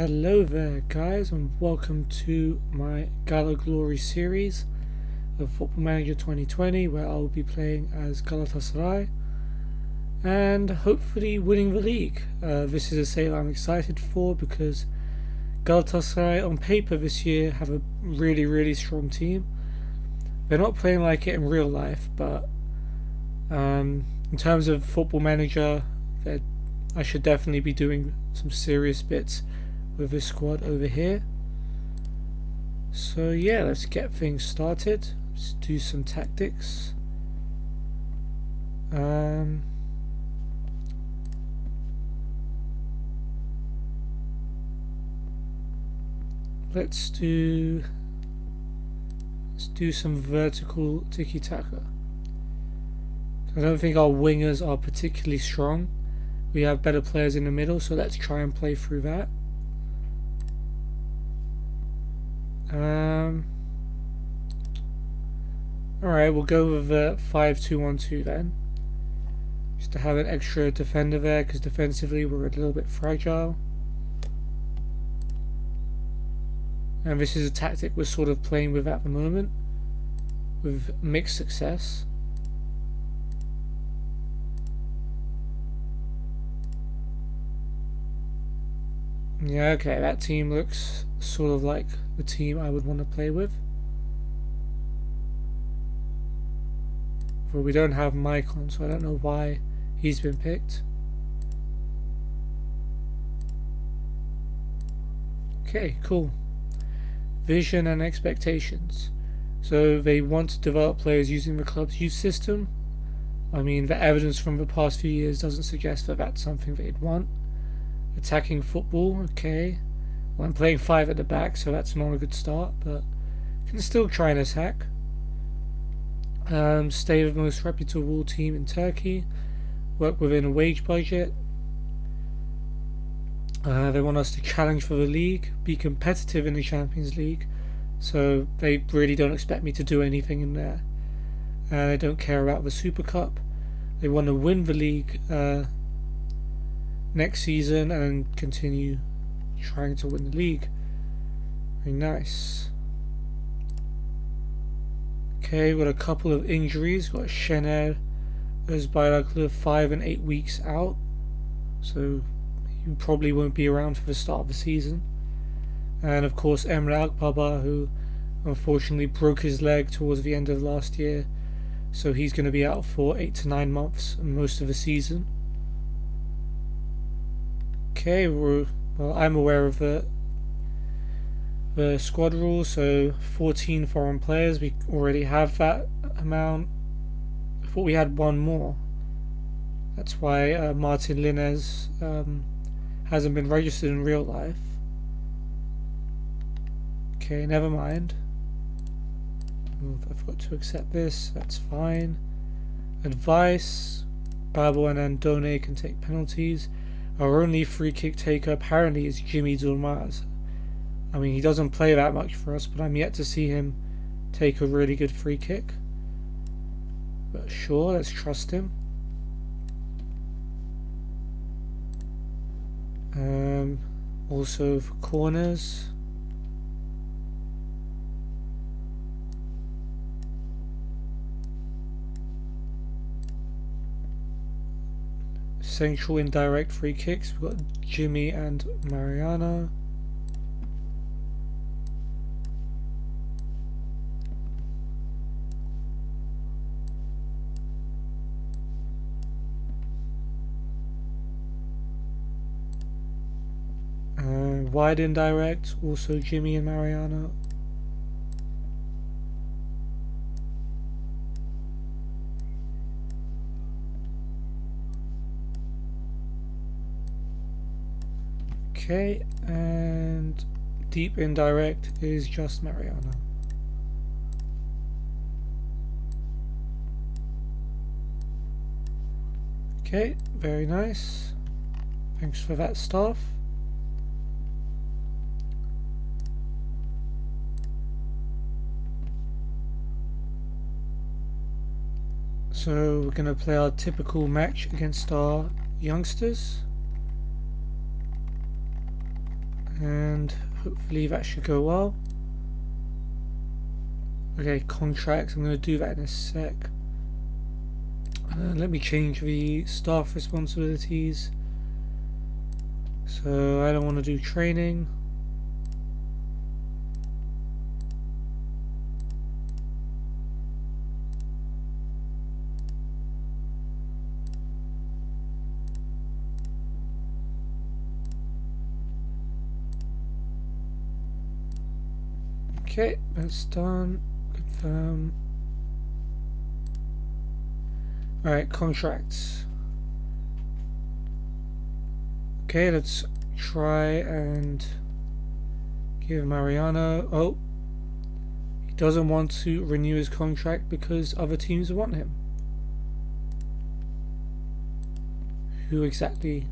Hello there guys, and welcome to my Gala Glory series of Football Manager 2020, where I'll be playing as Galatasaray and hopefully winning the league. This is a save I'm excited for because Galatasaray on paper this year have a really strong team. They're not playing like it in real life, but in terms of Football Manager, I should definitely be doing some serious bits with this squad over here. So yeah, let's get things started. Let's do some tactics. Let's do some vertical tiki-taka. I don't think our wingers are particularly strong. We have better players in the middle, so let's try and play through that. Alright, we'll go with the 5-2-1-2 then. Just to have an extra defender there, because defensively we're a little bit fragile. And this is a tactic we're sort of playing with at the moment, with mixed success. Yeah, okay, that team looks sort of like the team I would want to play with. But we don't have Maicon, so I don't know why he's been picked. Okay, cool. Vision and expectations. So they want to develop players using the club's youth system. I mean, the evidence from the past few years doesn't suggest that that's something they'd want. Attacking football, okay. Well, I'm playing 5 at the back, so that's not a good start, but can still try and attack. Stay with the most reputable team in Turkey. Work within a wage budget. They want us to challenge for the league, be competitive in the Champions League, so they really don't expect me to do anything in there. They don't care about the Super Cup. They want to win the league next season and continue trying to win the league. Very nice. Okay, we've got a couple of injuries. We've got Şener Özbayraklı 5 and 8 weeks out, so he probably won't be around for the start of the season. And of course Emre Akbaba, who unfortunately broke his leg towards the end of last year, so he's going to be out for 8 to 9 months and most of the season. Okay, well, I'm aware of the squad rules, so 14 foreign players. We already have that amount. I thought we had one more. That's why Martin Linez hasn't been registered in real life. Okay, never mind. I forgot to accept this. That's fine. Advice: Babo and Andone can take penalties. Our only free kick taker apparently is Jimmy Durmaz. I mean, he doesn't play that much for us, but I'm yet to see him take a really good free kick. But sure, let's trust him. Also for corners. Central indirect free kicks. We've got Jimmy and Mariano. Wide indirect, also Jimmy and Mariano. Okay, and deep indirect is just Mariano. Okay, very nice. Thanks for that stuff. So we're going to play our typical match against our youngsters. And hopefully that should go well. Okay, contracts, I'm going to do that in a sec. Let me change the staff responsibilities. So I don't want to do training. Okay, that's done. Confirm. Alright, contracts. Okay, let's try and give Mariano. Oh, he doesn't want to renew his contract because other teams want him. Who exactly?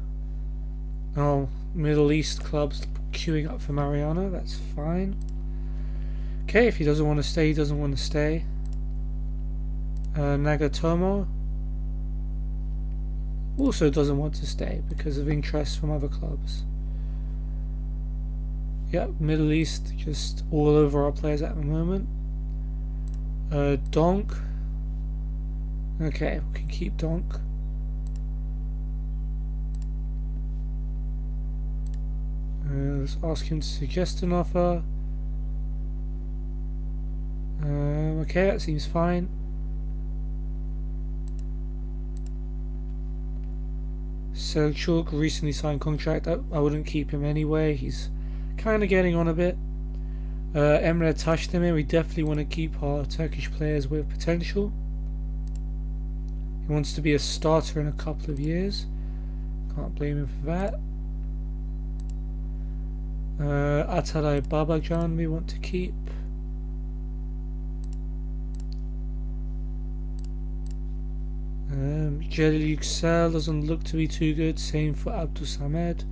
Oh, Middle East clubs queuing up for Mariano. That's fine. Okay, if he doesn't want to stay, he doesn't want to stay. Nagatomo also doesn't want to stay because of interest from other clubs. Yep, Middle East just all over our players at the moment. Donk. Okay, we can keep Donk. Let's ask him to suggest an offer. Okay, that seems fine. Selçuk recently signed contract. I wouldn't keep him anyway. He's kind of getting on a bit. Emre Taşdemir, we definitely want to keep our Turkish players with potential. He wants to be a starter in a couple of years. Can't blame him for that. Atalay Babacan we want to keep. Celil Yüksel doesn't look to be too good. Same for Abdul Samed.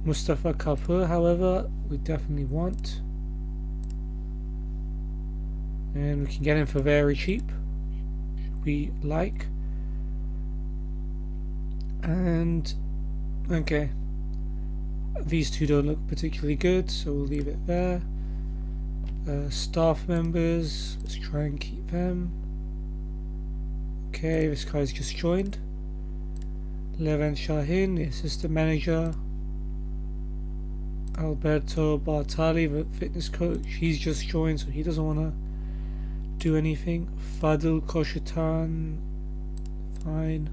Mustafa Kapur, however, we definitely want. And we can get him for very cheap. We like. And okay. These two don't look particularly good, so we'll leave it there. Staff members, let's try and keep them. Okay, this guy's just joined. Levent Shahin, the assistant manager. Alberto Bartali, the fitness coach, he's just joined, so he doesn't want to do anything. Fadil Koşutan, fine.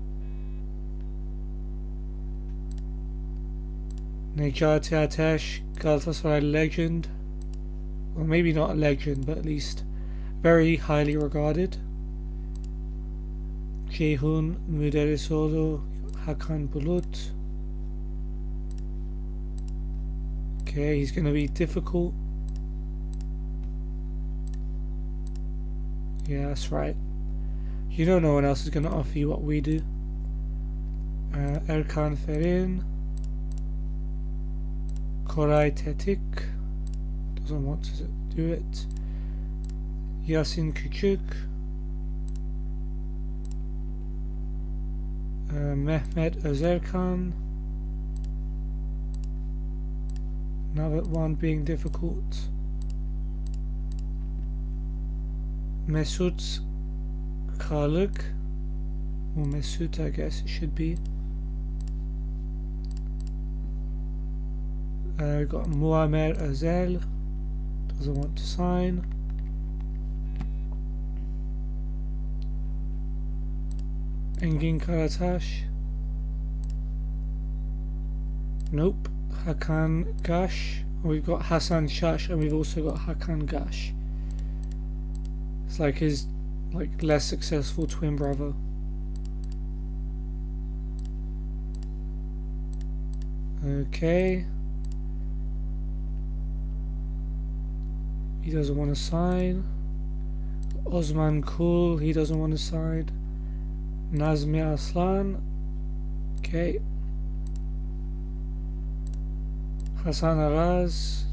Necati Ateş, Galatasaray legend. Well, maybe not a legend, but at least very highly regarded. Ceyhun Müderrisoğlu, Hakan Bulut. Okay, he's going to be difficult. Yeah, that's right. You know no one else is going to offer you what we do. Erkan Ferin. Koray Tetik. Doesn't want to do it. Yasin Küçük. Mehmet Özerkan. Another one being difficult. Mesut Kalık. Or Mesut, I guess it should be. We've got Muammer Özel. Doesn't want to sign. Engin Karataş. Nope. Hakan Gash. We've got Hasan Shash and we've also got Hakan Gash. It's like his less successful twin brother. Okay. He doesn't want to sign. Osman Kul, he doesn't want to sign. Nazmi Aslan. Okay. Hasan Araz.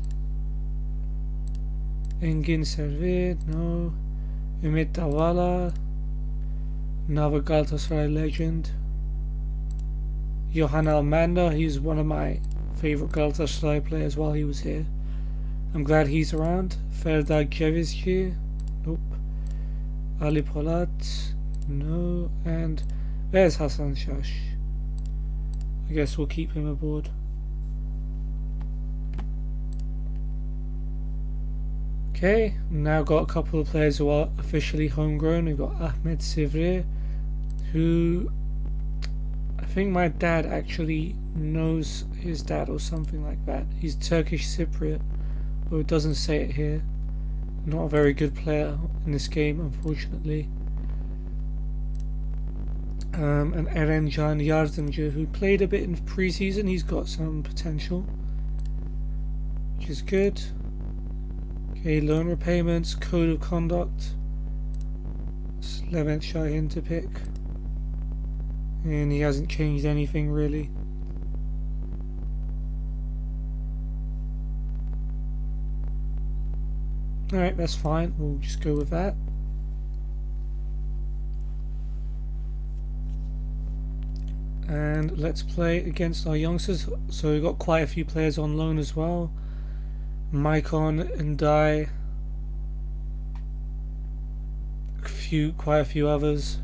Engin Servet, no. Ümit Davala. Another Galatasaray legend. Johan Almanda, he's one of my favourite Galatasaray players while he was here. I'm glad he's around. Ferda Cevizci, nope. Ali Polat, no. And there's Hasan Shash. I guess we'll keep him aboard. Okay, now got a couple of players who are officially homegrown. We've got Ahmed Sivri, who I think my dad actually knows his dad or something like that. He's Turkish Cypriot, but it doesn't say it here. Not a very good player in this game, unfortunately. And Erencan Yardımcı, who played a bit in pre-season. He's got some potential, which is good. Okay, loan repayments, code of conduct. Levent Şahin to pick. And he hasn't changed anything really. Alright, that's fine. We'll just go with that. And let's play against our youngsters. So we've got quite a few players on loan as well. Maicon and Dai, quite a few others.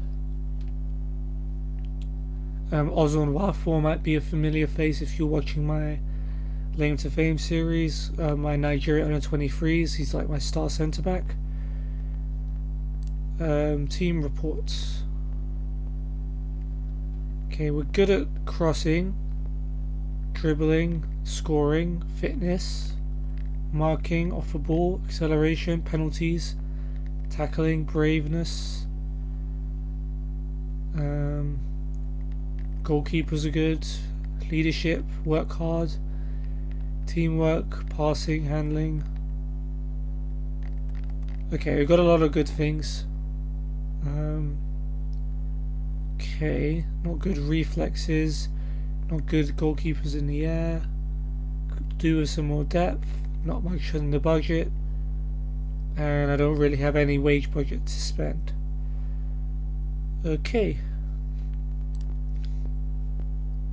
Ozon Wafo might be a familiar face if you're watching my Lame to Fame series. My Nigeria under 23s, he's like my star centre back. Team reports. Okay, we're good at crossing, dribbling, scoring, fitness, marking, off the ball, acceleration, penalties, tackling, braveness. Goalkeepers are good. Leadership, work hard, teamwork, passing, handling. Okay, we've got a lot of good things. Okay, not good reflexes, not good goalkeepers in the air. Could do with some more depth. Not much in the budget, and I don't really have any wage budget to spend. Okay.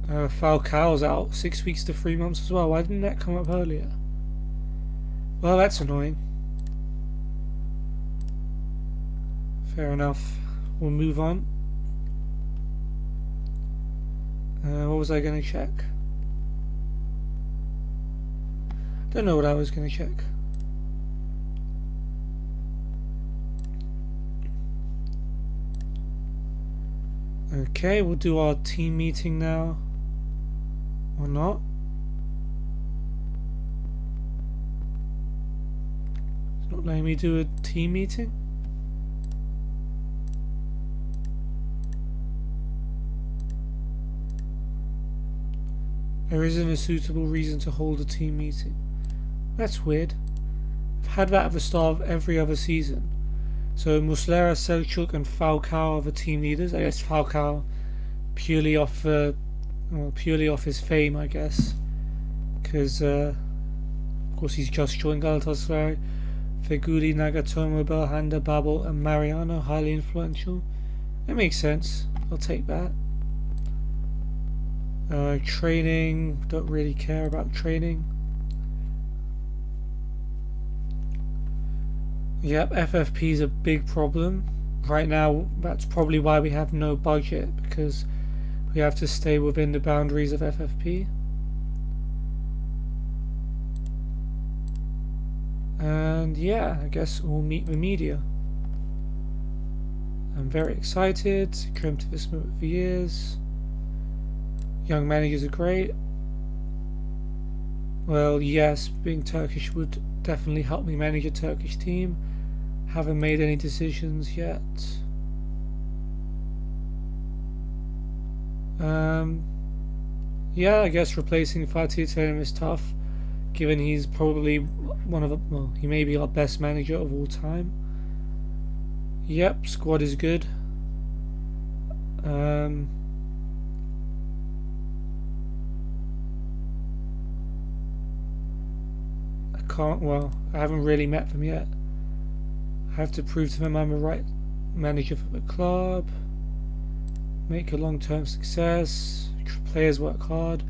Falcao's out 6 weeks to 3 months as well. Why didn't that come up earlier? Well, that's annoying. Fair enough. We'll move on. What was I going to check? Don't know what I was going to check. Okay, we'll do our team meeting now. Or not. It's not letting me do a team meeting. There isn't a suitable reason to hold a team meeting. That's weird. I've had that at the start of every other season. So Muslera, Selçuk and Falcao are the team leaders. I guess Falcao purely off his fame, I guess. Because of course he's just joined Galatasaray. Feguli, Nagatomo, Belhanda, Babel and Mariano, highly influential. That makes sense. I'll take that. Training, don't really care about training. Yep, FFP is a big problem. Right now, that's probably why we have no budget, because we have to stay within the boundaries of FFP. And yeah, I guess we'll meet the media. I'm very excited, dreamt of this moment for years. Young managers are great. Well, yes, being Turkish would definitely help me manage a Turkish team. Haven't made any decisions yet. Yeah, I guess replacing Fatih Terim is tough, given he's probably he may be our best manager of all time. Yep, squad is good. I haven't really met them yet. I have to prove to them I'm the right manager for the club. Make a long-term success. Players work hard.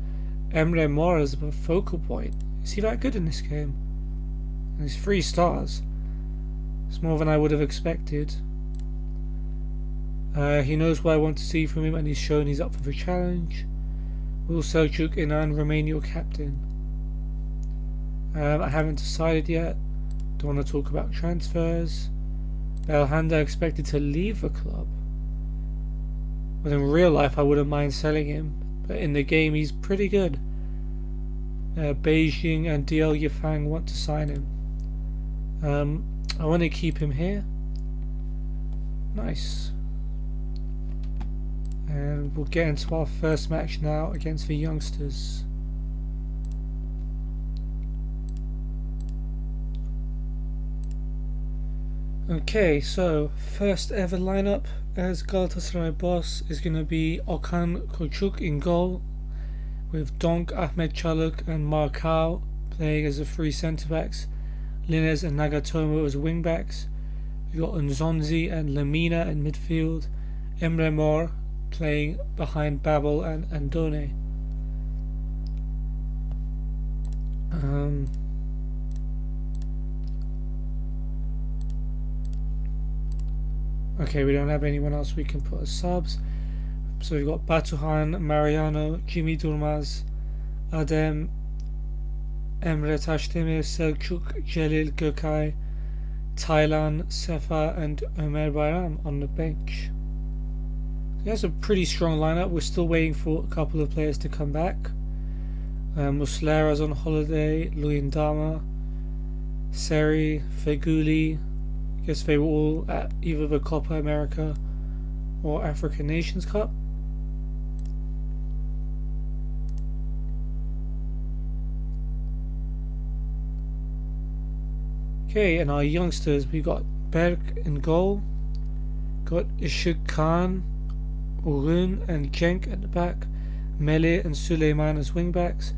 Emre Mor as a focal point. Is he that good in this game? And he's 3 stars. It's more than I would have expected. He knows what I want to see from him, and he's shown he's up for the challenge. Will Selçuk Inan remain your captain? I haven't decided yet. Don't want to talk about transfers. Belhanda expected to leave the club. But in real life I wouldn't mind selling him. But in the game he's pretty good. Beijing and DL Yifang want to sign him. I want to keep him here. Nice. And we'll get into our first match now against the youngsters. Okay, so first ever lineup as Galatasaray boss is going to be Okan Koçuk in goal, with Donk, Ahmet Çalık and Markao playing as the 3 centre-backs, Lines and Nagatomo as wing-backs. We've got Nzonzi and Lamina in midfield, Emre Mor playing behind Babel and Andone. Okay, we don't have anyone else we can put as subs. So we've got Batuhan, Mariano, Jimmy Durmaz, Adem, Emre Taşdemir, Selçuk, Celil Gökay, Taylan, Sefa and Ömer Bayram on the bench. So that's a pretty strong lineup. We're still waiting for a couple of players to come back. Muslera's on holiday, Luyendama, Seri, Feguli. I guess they were all at either the Copa America or African Nations Cup. Okay, and our youngsters, we got Berk in goal, got Işık Khan, Orun and Cenk at the back, Melih and Süleyman as wingbacks,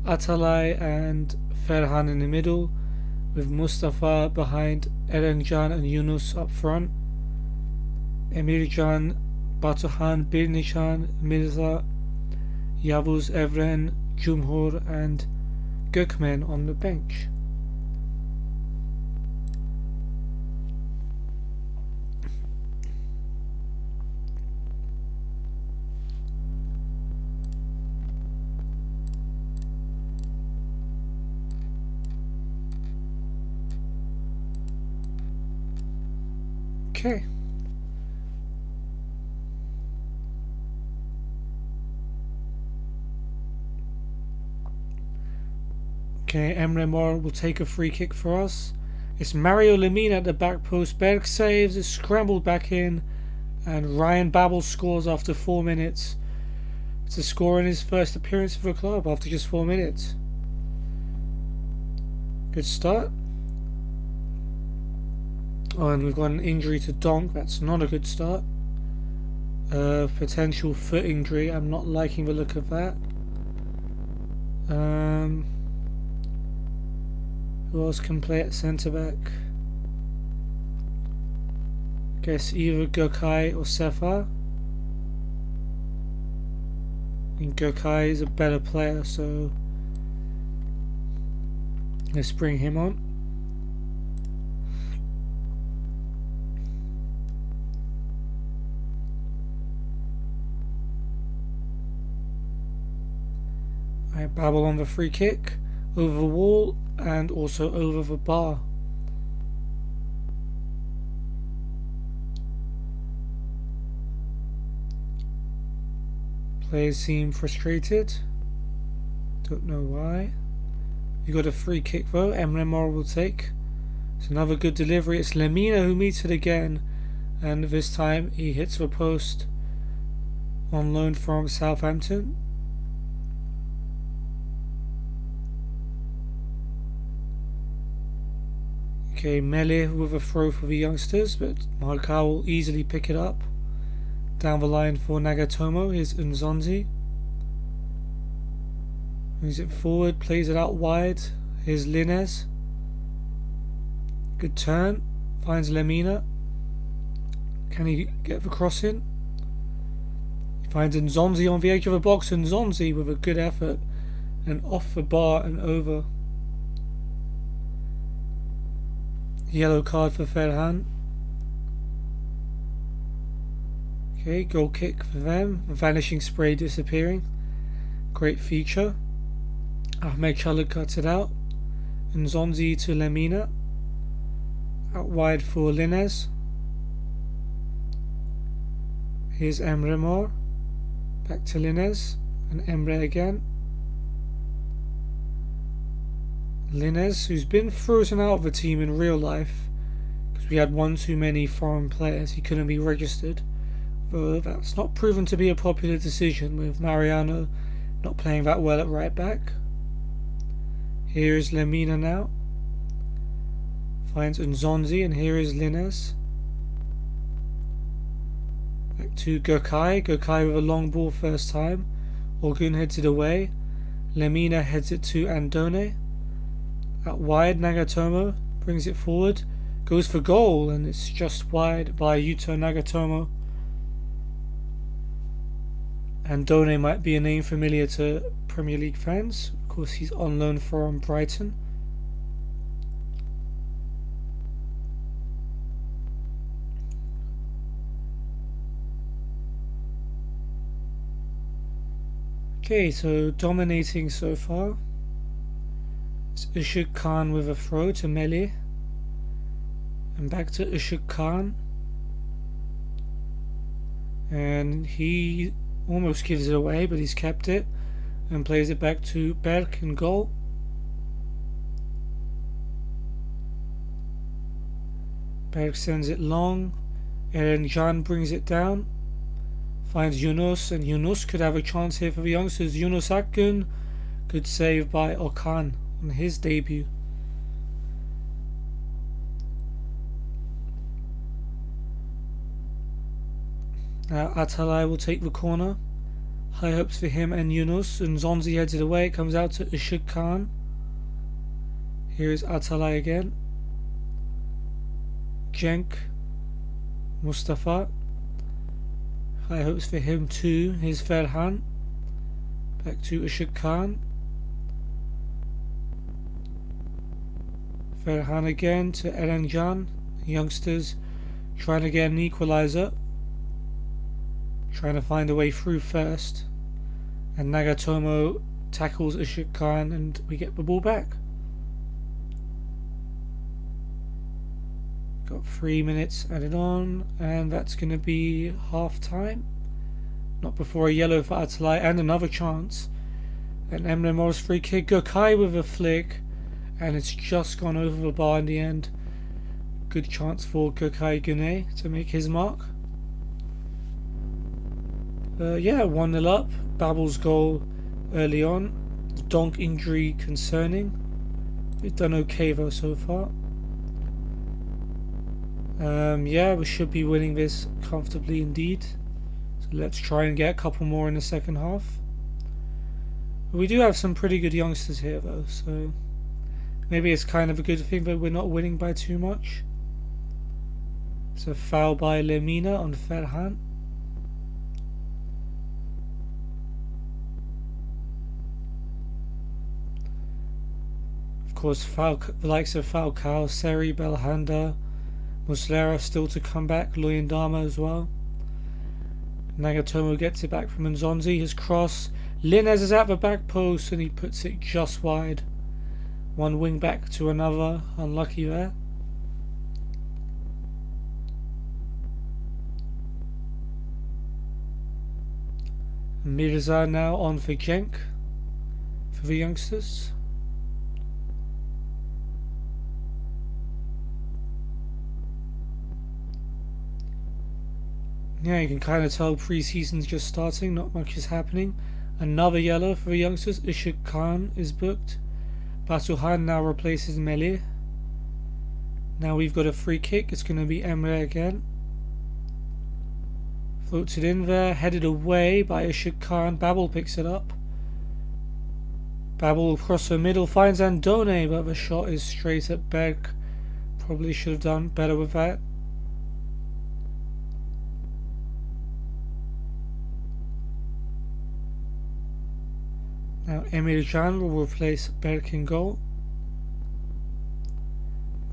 Atalay and Ferhan in the middle, with Mustafa behind Erencan and Yunus up front, Emircan, Batuhan, Birnishan, Mirza, Yavuz Evren, Cumhur and Gökmen on the bench. Okay. Okay, Emre Mor will take a free kick for us. It's Mario Lamina at the back post. Berg saves, it's scrambled back in, and Ryan Babel scores after 4 minutes. It's a score in his first appearance for the club after just 4 minutes. Good start. Oh, and we've got an injury to Donk. That's not a good start. Potential foot injury. I'm not liking the look of that. Who else can play at centre back? Guess either Gökay or Sefa. And Gökay is a better player, so let's bring him on. Babel on the free kick, over the wall and also over the bar. Players seem frustrated. Don't know why. We got a free kick though, Emre Mor will take. It's another good delivery. It's Lamina who meets it again, and this time he hits the post, on loan from Southampton. Okay, Melih with a throw for the youngsters, but Markao will easily pick it up. Down the line for Nagatomo is Nzonzi. Moves it forward, plays it out wide. Here's Lines. Good turn. Finds Lamina. Can he get the cross in? He finds Nzonzi on the edge of the box. Nzonzi with a good effort and off the bar and over. Yellow card for Ferhan. Okay, goal kick for them. Vanishing spray disappearing. Great feature. Ahmed Çalık cuts it out. Nzonzi to Lemina. Out wide for Linez. Here's Emre Mor. Back to Linez. And Emre again. Linez, who's been frozen out of the team in real life because we had one too many foreign players, he couldn't be registered. Though that's not proven to be a popular decision, with Mariano not playing that well at right back. Here is Lemina now. Finds Nzonzi, and here is Linez. Back to Gökay. Gökay with a long ball first time. Orgun heads it away. Lemina heads it to Andone. Out wide, Nagatomo brings it forward. Goes for goal, and it's just wide by Yuto Nagatomo. Andone might be a name familiar to Premier League fans. Of course, he's on loan from Brighton. Okay, so dominating so far. It's Işık Khan with a throw to Melih. And back to Işık Khan. And he almost gives it away, but he's kept it. And plays it back to Berk in goal. Berk sends it long. Eren Can brings it down. Finds Yunus, and Yunus could have a chance here for the youngsters. Yunus Akgün, good save by Okan on his debut. Now Atalay will take the corner. High hopes for him and Yunus, and Zonzi heads it away. It comes out to Işık Khan. Here is Atalay again. Cenk, Mustafa. High hopes for him too. Here's Ferhan. Back to Işık Khan. Ferhan again to Eren Can. Youngsters trying to get an equaliser. Trying to find a way through first. And Nagatomo tackles Işık Khan, and we get the ball back. Got 3 minutes added on, and that's going to be half time. Not before a yellow for Atalay, and another chance. And Emre Mor's free kick. Gökay with a flick, and it's just gone over the bar in the end. Good chance for Gökay Güney to make his mark. 1-0 up. Babel's goal early on. Donk injury concerning. We've done okay though so far. We should be winning this comfortably indeed. So let's try and get a couple more in the second half. We do have some pretty good youngsters here though, so maybe it's kind of a good thing that we're not winning by too much. So foul by Lemina on Ferhan. Of course, the likes of Falcao, Seri, Belhanda, Muslera still to come back, Luyendama as well. Nagatomo gets it back from Nzonzi, his cross. Linez is at the back post and he puts it just wide. One wing back to another, unlucky there. Mirza now on for Cenk for the youngsters. Yeah, you can kind of tell pre-season's just starting, not much is happening. Another yellow for the youngsters. Işık Khan is booked. Batuhan now replaces Melih. Now we've got a free kick. It's going to be Emre again. Floats it in there, headed away by Işık Khan. Babel picks it up. Babel across the middle, finds Andone, but the shot is straight at Berk. Probably should have done better with that. Now Emir Can will replace Berk in goal.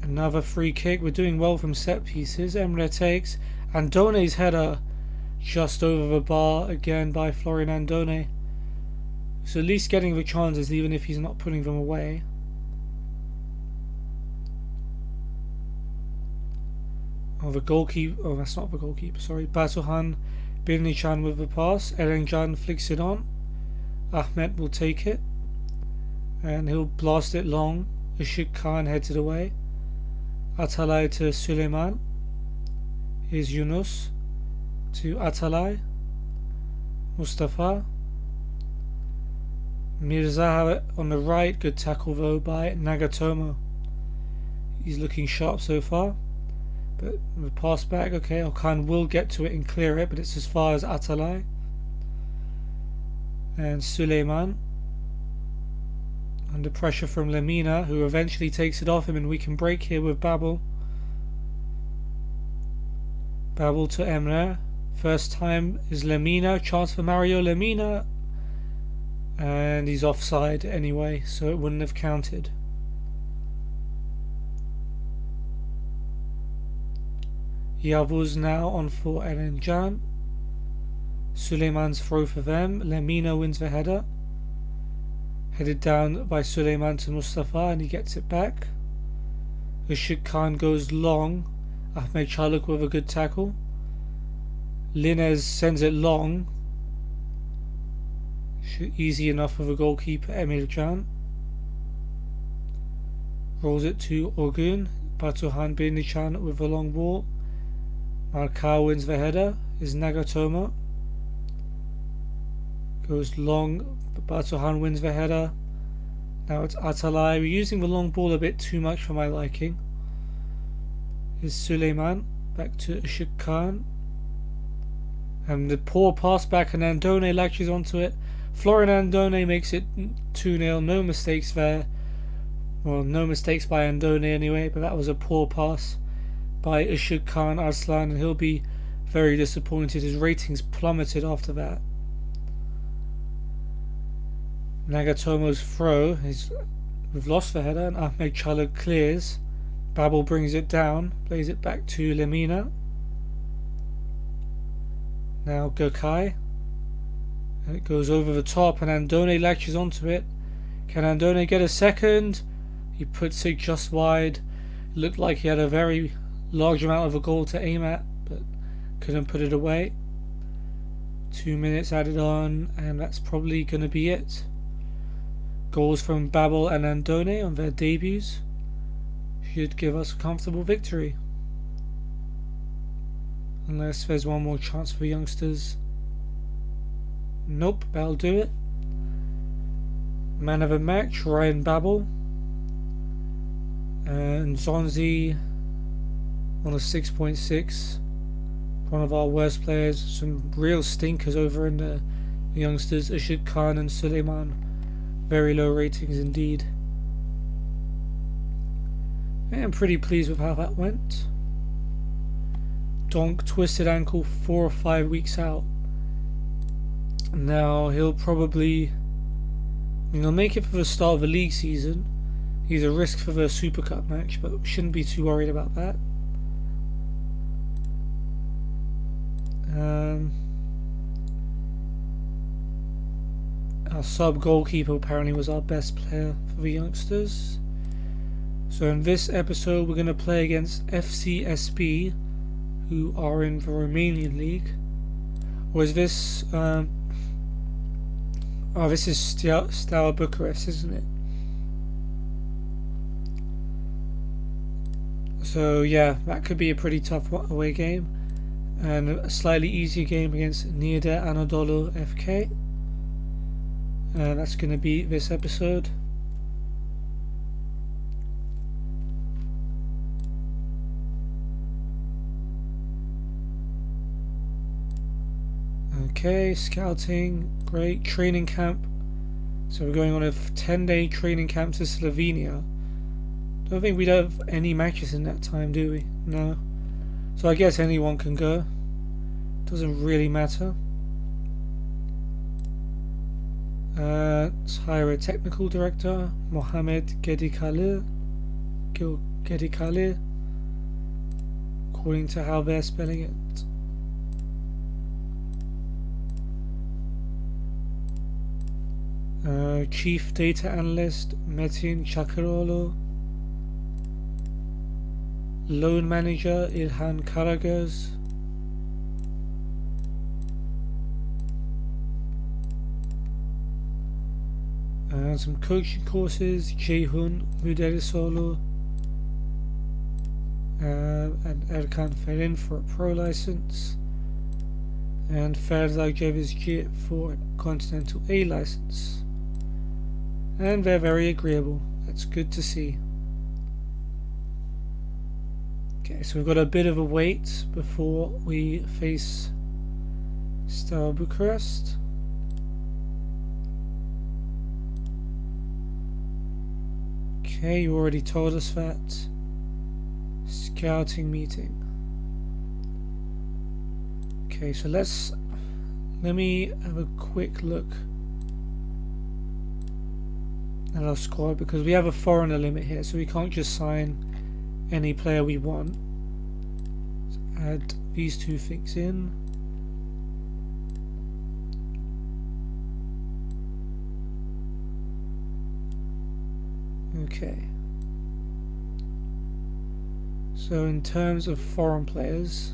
Another free kick. We're doing well from set pieces. Emre takes Andone's header just over the bar again by Florian Andone. So at least getting the chances even if he's not putting them away. Oh, the goalkeeper. Oh, that's not the goalkeeper. Sorry. Batuhan Birnichan with the pass. Erencan flicks it on. Ahmet will take it. And he'll blast it long. Işık Khan heads it away. Atalay to Süleyman. Here's Yunus to Atalay. Mustafa. Mirza on the right. Good tackle though by Nagatomo. He's looking sharp so far. But the pass back, okay, Okan will get to it and clear it, but it's as far as Atalay. And Süleyman. Under pressure from Lemina, who eventually takes it off him, and we can break here with Babel. Babel to Emre. First time is Lemina. Chance for Mario Lemina. And he's offside anyway, so it wouldn't have counted. Yavuz now on for Erencan. Süleyman's throw for them. Lemina wins the header. Headed down by Süleyman to Mustafa, and he gets it back. Işık Khan goes long. Ahmet Çalık with a good tackle. Linez sends it long. Easy enough for the goalkeeper Emircan. Rolls it to Orgun. Batuhan Birnichan with a long ball. Markau wins the header. Is Nagatomo. Goes long. Batuhan wins the header. Now it's Atalay. We're using the long ball a bit too much for my liking. Is Süleyman. Back to Işık Khan. And the poor pass back, and Andone latches onto it. Florian Andone makes it 2-0. No mistakes there. Well, no mistakes by Andone anyway, but that was a poor pass by Işık Khan Arslan, and he'll be very disappointed. His ratings plummeted after that. Nagatomo's throw is we've lost the header, and Ahmet Çalık clears. Babel brings it down, plays it back to Lemina. Now Gökay. And it goes over the top, and Andone latches onto it. Can Andone get a second? He puts it just wide. It looked like he had a very large amount of a goal to aim at, but couldn't put it away. 2 minutes added on, and that's probably going to be it. Goals from Babel and Andone on their debuts should give us a comfortable victory. Unless there's one more chance for youngsters. Nope, that'll do it. Man of the match, Ryan Babel. And Zonzi on a 6.6. One of our worst players. Some real stinkers over in the youngsters. Işık Khan and Süleyman. Very low ratings indeed. I'm pretty pleased with how that went. Donk twisted ankle 4 or 5 weeks out. Now he'll probably make it for the start of the league season. He's a risk for the Super Cup match, but shouldn't be too worried about that. Our sub goalkeeper apparently was our best player for the youngsters. So in this episode we're going to play against FCSB, who are in the Romanian league. Or is this this is Steaua Bucharest, isn't it? So yeah, that could be a pretty tough away game. And a slightly easier game against Niğde Anadolu FK. That's going to be this episode. Okay, scouting, great. Training camp. So we're going on a 10-day training camp to Slovenia. Don't think we'd have any matches in that time, do we? No. So I guess anyone can go. Doesn't really matter. Let's hire a technical director, Mohamed Gedikale, according to how they're spelling it. Chief Data Analyst, Metin Çakıroğlu. Loan Manager, İlhan Karagöz. Some coaching courses, Ceyhun Müderrisoğlu and Erkan Ferin for a pro license, and Ferda Cevizci for a Continental A license. And they're very agreeable. That's good to see. Okay, so we've got a bit of a wait before we face Steaua Bucharest. Okay, you already told us that. Scouting meeting. Okay, so let me have a quick look at our squad, because we have a foreigner limit here, so we can't just sign any player we want. Let's add these two things in. Okay. So in terms of foreign players,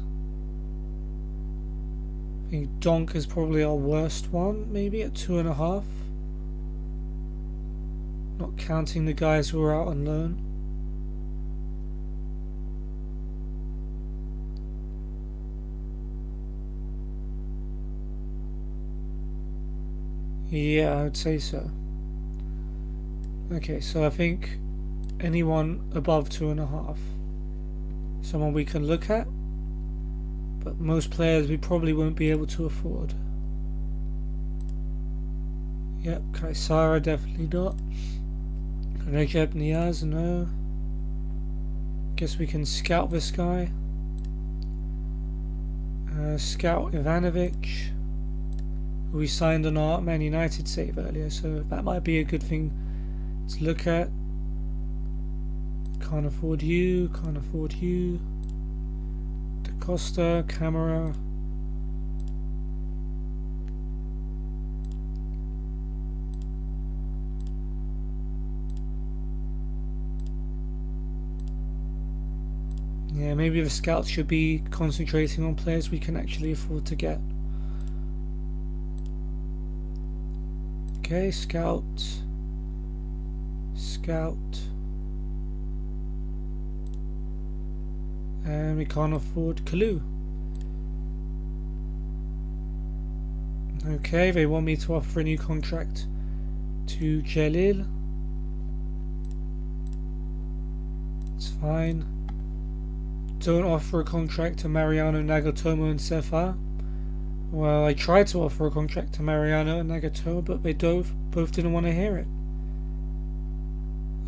I think Donk is probably our worst one, maybe at 2.5. Not counting the guys who are out on loan. Yeah, I would say so. Okay, so I think anyone above 2.5, someone we can look at, but most players we probably won't be able to afford. Yep, Kaysara definitely not. Recep Niaz, no. Guess we can scout this guy. Scout Ivanovic, who we signed on our Man United save earlier, so that might be a good thing to look at. Can't afford you, can't afford you. Da Costa, Camera. Yeah, maybe the scouts should be concentrating on players we can actually afford to get. Okay, scout. And we can't afford Kalu. Okay, they want me to offer a new contract to Jalil. It's fine. Don't offer a contract to Mariano, Nagatomo and Sefa. Well, I tried to offer a contract to Mariano and Nagatomo, but they both didn't want to hear it.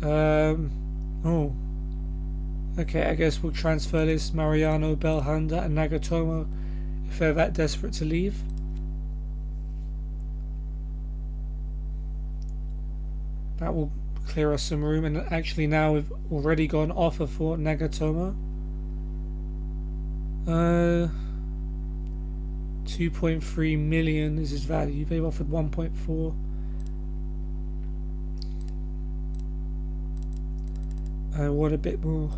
Oh. Okay, I guess we'll transfer this Mariano, Belhanda and Nagatomo if they're that desperate to leave. That will clear us some room, and actually now we've already got an offer for Nagatomo. 2.3 million is his value. They've offered 1.4. I want a bit more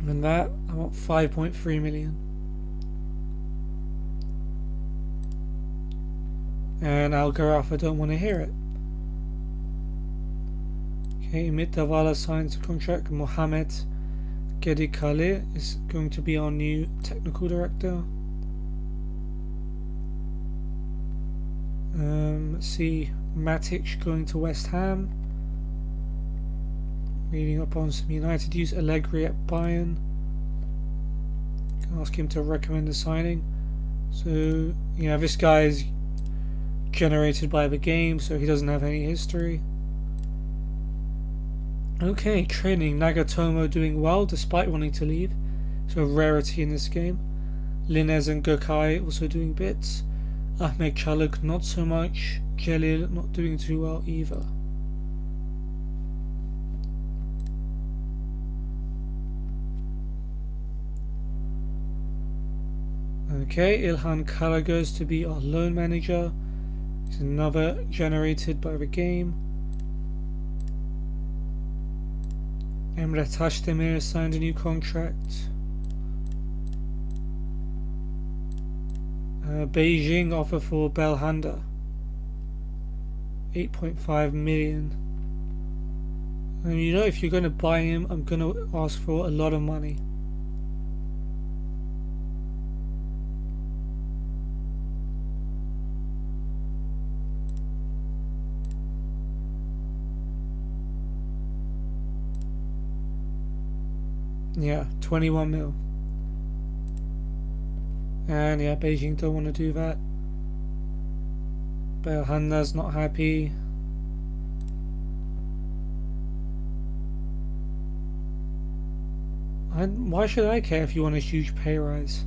than that. I want 5.3 million. And Algaraf, I don't want to hear it. Okay, Ümit Davala signs a contract. Mohamed Gedikale is going to be our new technical director. Let's see, Matic going to West Ham. Reading up on some United use. Allegri at Bayern. Can ask him to recommend a signing. So, yeah, this guy is generated by the game, so he doesn't have any history. Okay, training. Nagatomo doing well despite wanting to leave. So a rarity in this game. Linez and Gökay also doing bits. Ahmet Çalık not so much. Jalil not doing too well either. Okay, Ilhan Karagöz to be our loan manager. He's another generated by the game. Emre Tashdemir signed a new contract. Beijing offer for Belhanda 8.5 million. And you know, if you're going to buy him, I'm going to ask for a lot of money. Yeah, 21 mil. And yeah, Beijing don't want to do that. Belhanda's not happy. Why should I care if you want a huge pay rise?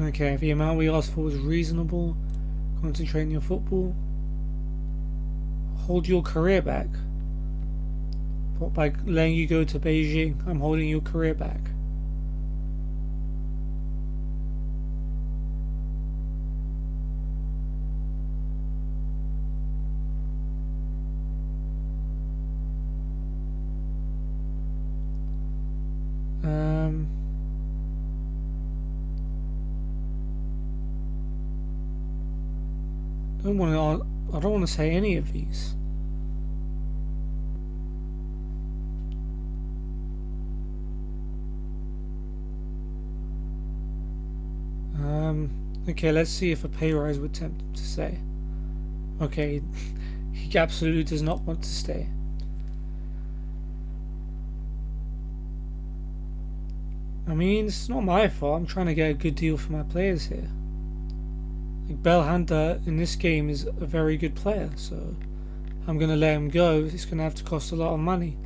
Okay, if the amount we asked for was reasonable, concentrate on your football. Hold your career back. What, by letting you go to Beijing, I'm holding your career back. I don't want to say any of these. Okay, let's see if a pay rise would tempt him to stay. Okay, he absolutely does not want to stay. I mean, it's not my fault. I'm trying to get a good deal for my players here. Like, Belhanda in this game is a very good player, so I'm going to let him go. It's going to have to cost a lot of money.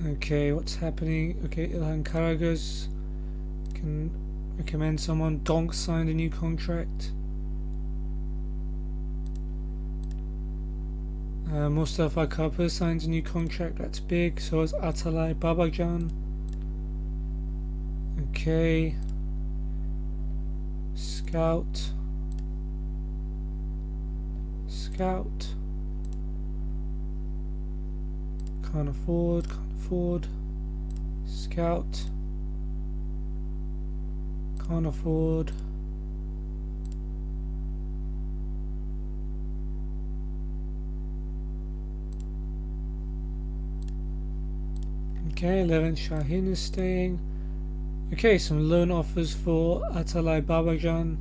Okay, what's happening? Okay, Ilhan Karagöz can recommend someone. Donk signed a new contract. Mustafa Kapı signs a new contract. That's big. So is Atalay Babacan. Okay. Scout. Can't afford. Scout. Can't afford. Okay, 11 Shahin is staying. Okay, some loan offers for Atalay Babacan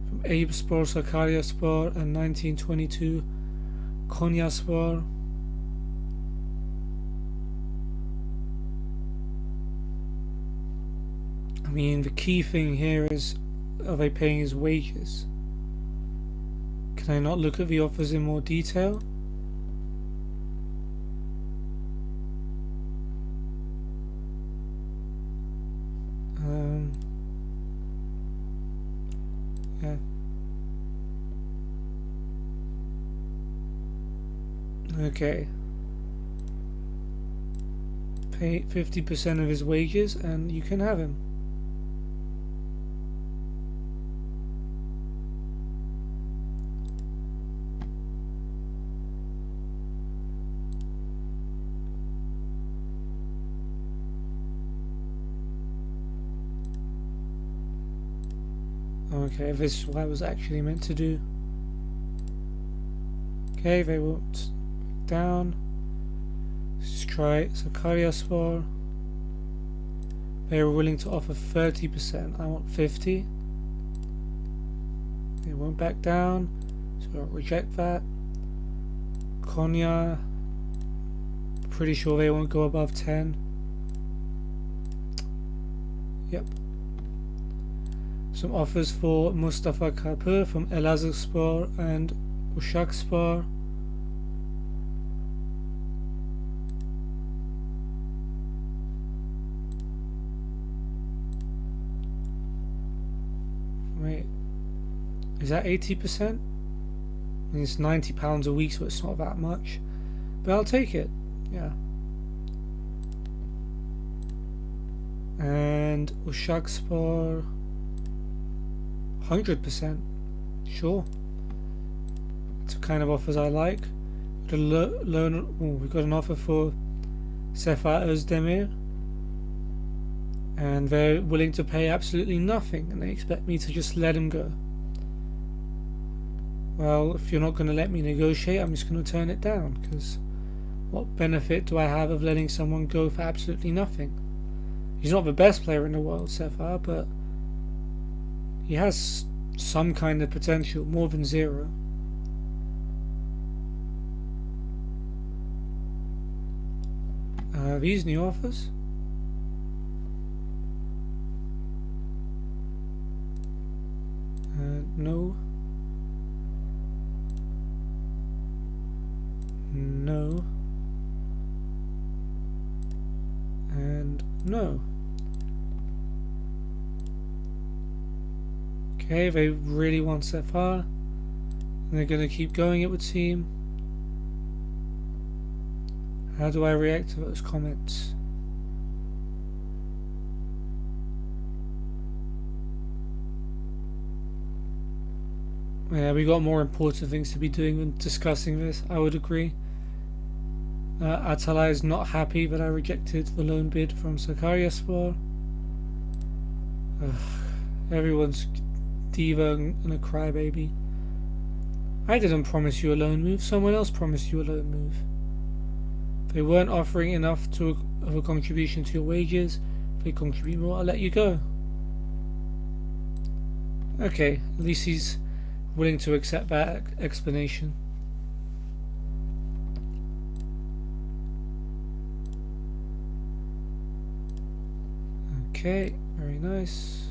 from Eyüpspor, Sakaryaspor and 1922 Konyaspor. I mean, the key thing here is, are they paying his wages? Can I not look at the offers in more detail? Yeah. Okay. Pay 50% of his wages and you can have him. Okay, this is what I was actually meant to do. Okay, they won't down. Let's try Sakaryaspor. They are willing to offer 30%. I want 50. They won't back down, so I'll reject that. Konya, pretty sure they won't go above 10. Yep. Some offers for Mustafa Kapur from Elazığspor and Uşakspor. Wait, is that 80%? I mean, it's £90 a week, so it's not that much, but I'll take it. Yeah. And Uşakspor, 100%. Sure. It's the kind of offers I like. We've got an offer for Sefa Özdemir, and they're willing to pay absolutely nothing, and they expect me to just let him go. Well, if you're not going to let me negotiate, I'm just going to turn it down, because what benefit do I have of letting someone go for absolutely nothing? He's not the best player in the world, Sefa, but he has some kind of potential, more than zero. These new offers? No. No. And no. Okay, they really want Sefa, and they're going to keep going, it would seem. How do I react to those comments? Yeah, we got more important things to be doing than discussing this, I would agree. Atalay is not happy that I rejected the loan bid from Sakaryaspor. Everyone's diva and a crybaby. I didn't promise you a loan move, someone else promised you a loan move. They weren't offering enough of a contribution to your wages. If they contribute more, I'll let you go. Okay, at least he's willing to accept that explanation. Okay, very nice.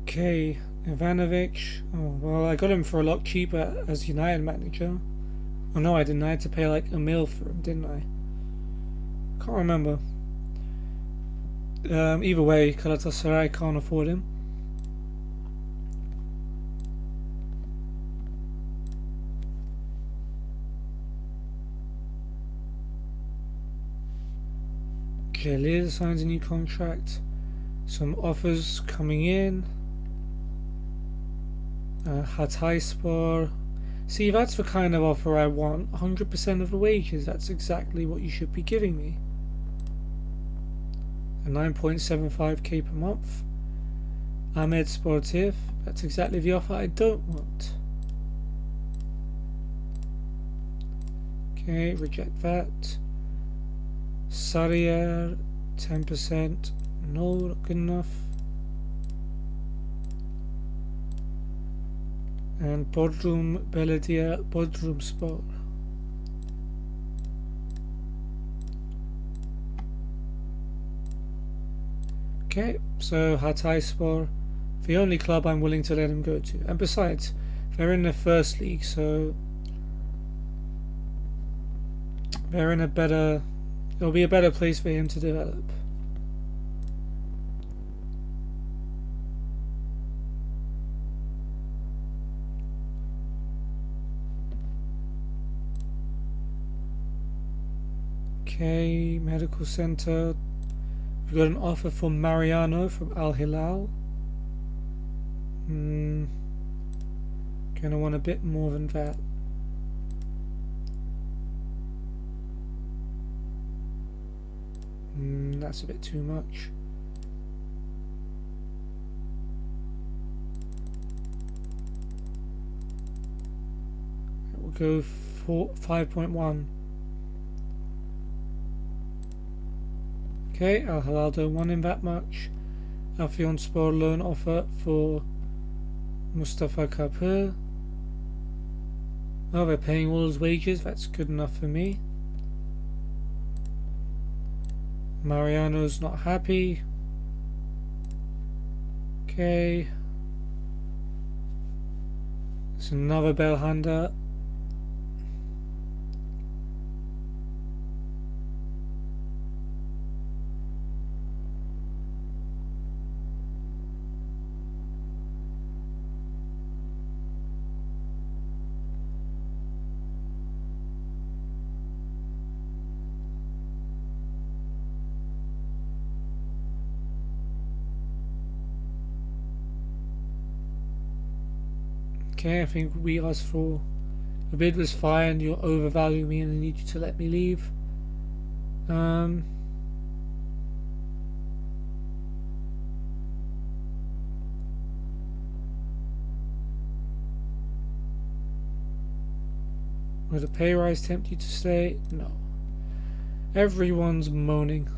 Okay, Ivanovic. Oh, well, I got him for a lot cheaper as United manager. Oh no, I didn't. I had to pay like £1 million for him, didn't I? Can't remember. Either way, Galatasaray can't afford him. Jalil signs a new contract. Some offers coming in. Hatayspor. See, that's the kind of offer I want. 100% of the wages. That's exactly what you should be giving me. A 9.75k per month. Ahmed Sportif. That's exactly the offer I don't want. Okay, reject that. Sarıyer, 10%. No, not good enough. And Bodrum Belediye Bodrumspor. Okay, so Hatayspor, the only club I'm willing to let him go to. And besides, they're in the first league, so they're in a better, it'll be a better place for him to develop. Okay, medical center. We've got an offer from Mariano from Al Hilal. Gonna want a bit more than that. That's a bit too much. We'll go for 5.1. Okay, Al Hilal don't want him that much. Afyonspor loan offer for Mustafa Kapur. Oh, they're paying all his wages. That's good enough for me. Mariano's not happy. Okay. It's another Belhanda. Okay, I think we asked for the bid was fine. You're overvaluing me and I need you to let me leave. Would a pay rise tempt you to stay? No. Everyone's moaning.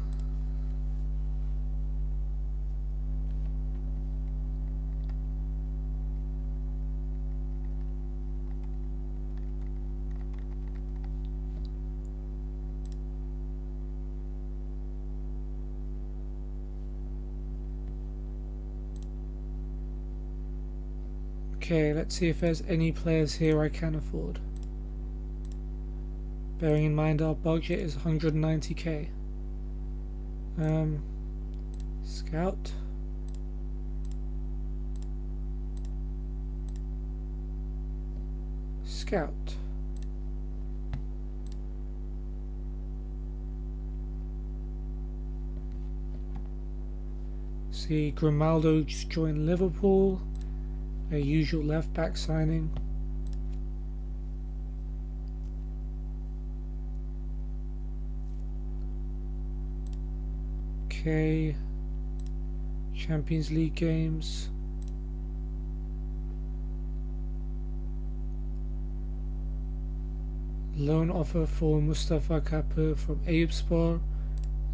Okay, let's see if there's any players here I can afford. Bearing in mind our budget is 190k. Scout. Scout. See, Grimaldo just joined Liverpool. Their usual left back signing. Okay. Champions League games. Loan offer for Mustafa Kapur from Eyüpspor.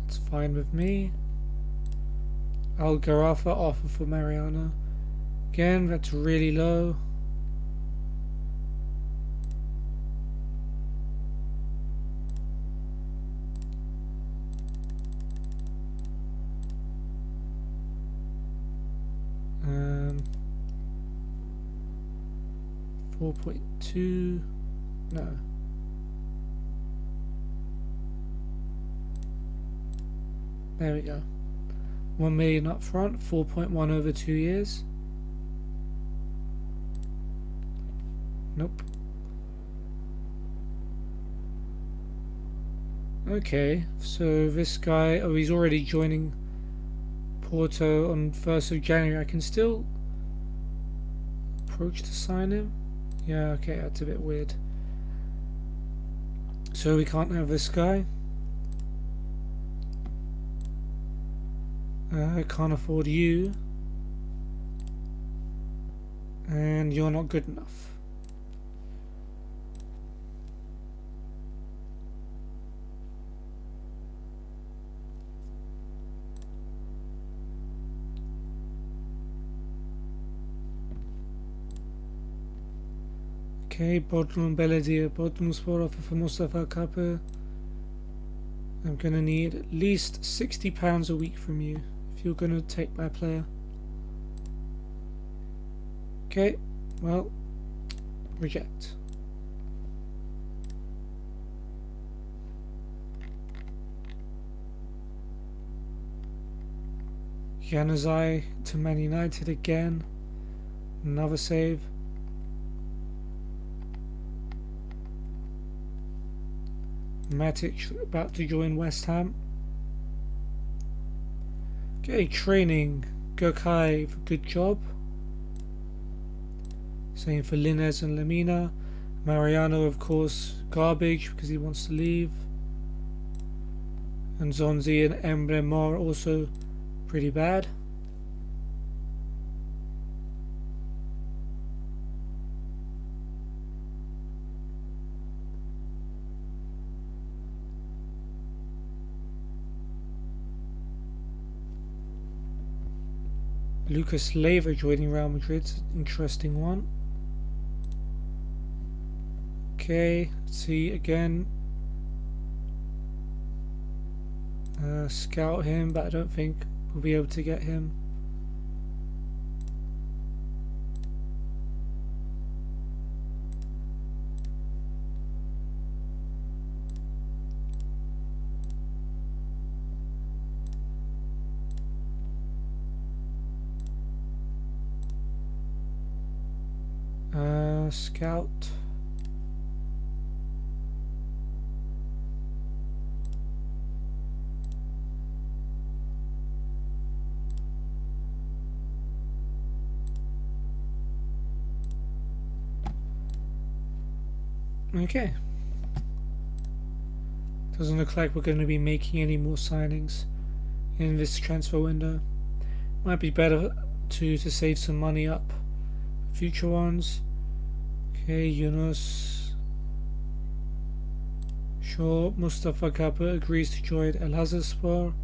That's fine with me. Al Gharafa offer for Mariano. Again, that's really low. Um, 4.2. No. There we go. 1 million up front, 4.1 over 2 years. Nope. Okay, so this guy, oh, he's already joining Porto on 1st of January. I can still approach to sign him. Yeah, okay, that's a bit weird. So we can't have this guy. I can't afford you. And you're not good enough. Okay, Bodrum Belediye, Bodrumspor offer for Mustafa Kapur. I'm gonna need at least £60 a week from you if you're gonna take my player. Okay, well, reject. Januzaj to Man United again. Another save. Matic about to join West Ham. Okay, training. Gökay, good job. Same for Linez and Lamina. Mariano, of course, garbage because he wants to leave. And Zonzi and Emre Mor also pretty bad. Lucas Leiva joining Real Madrid, interesting one. Okay, let's see again. Scout him, but I don't think we'll be able to get him. Scout. Okay. Doesn't look like we're going to be making any more signings in this transfer window. Might be better to save some money up for future ones. Okay, Yunus. Sure, Mustafa Kappa agrees to join El Hazarspor.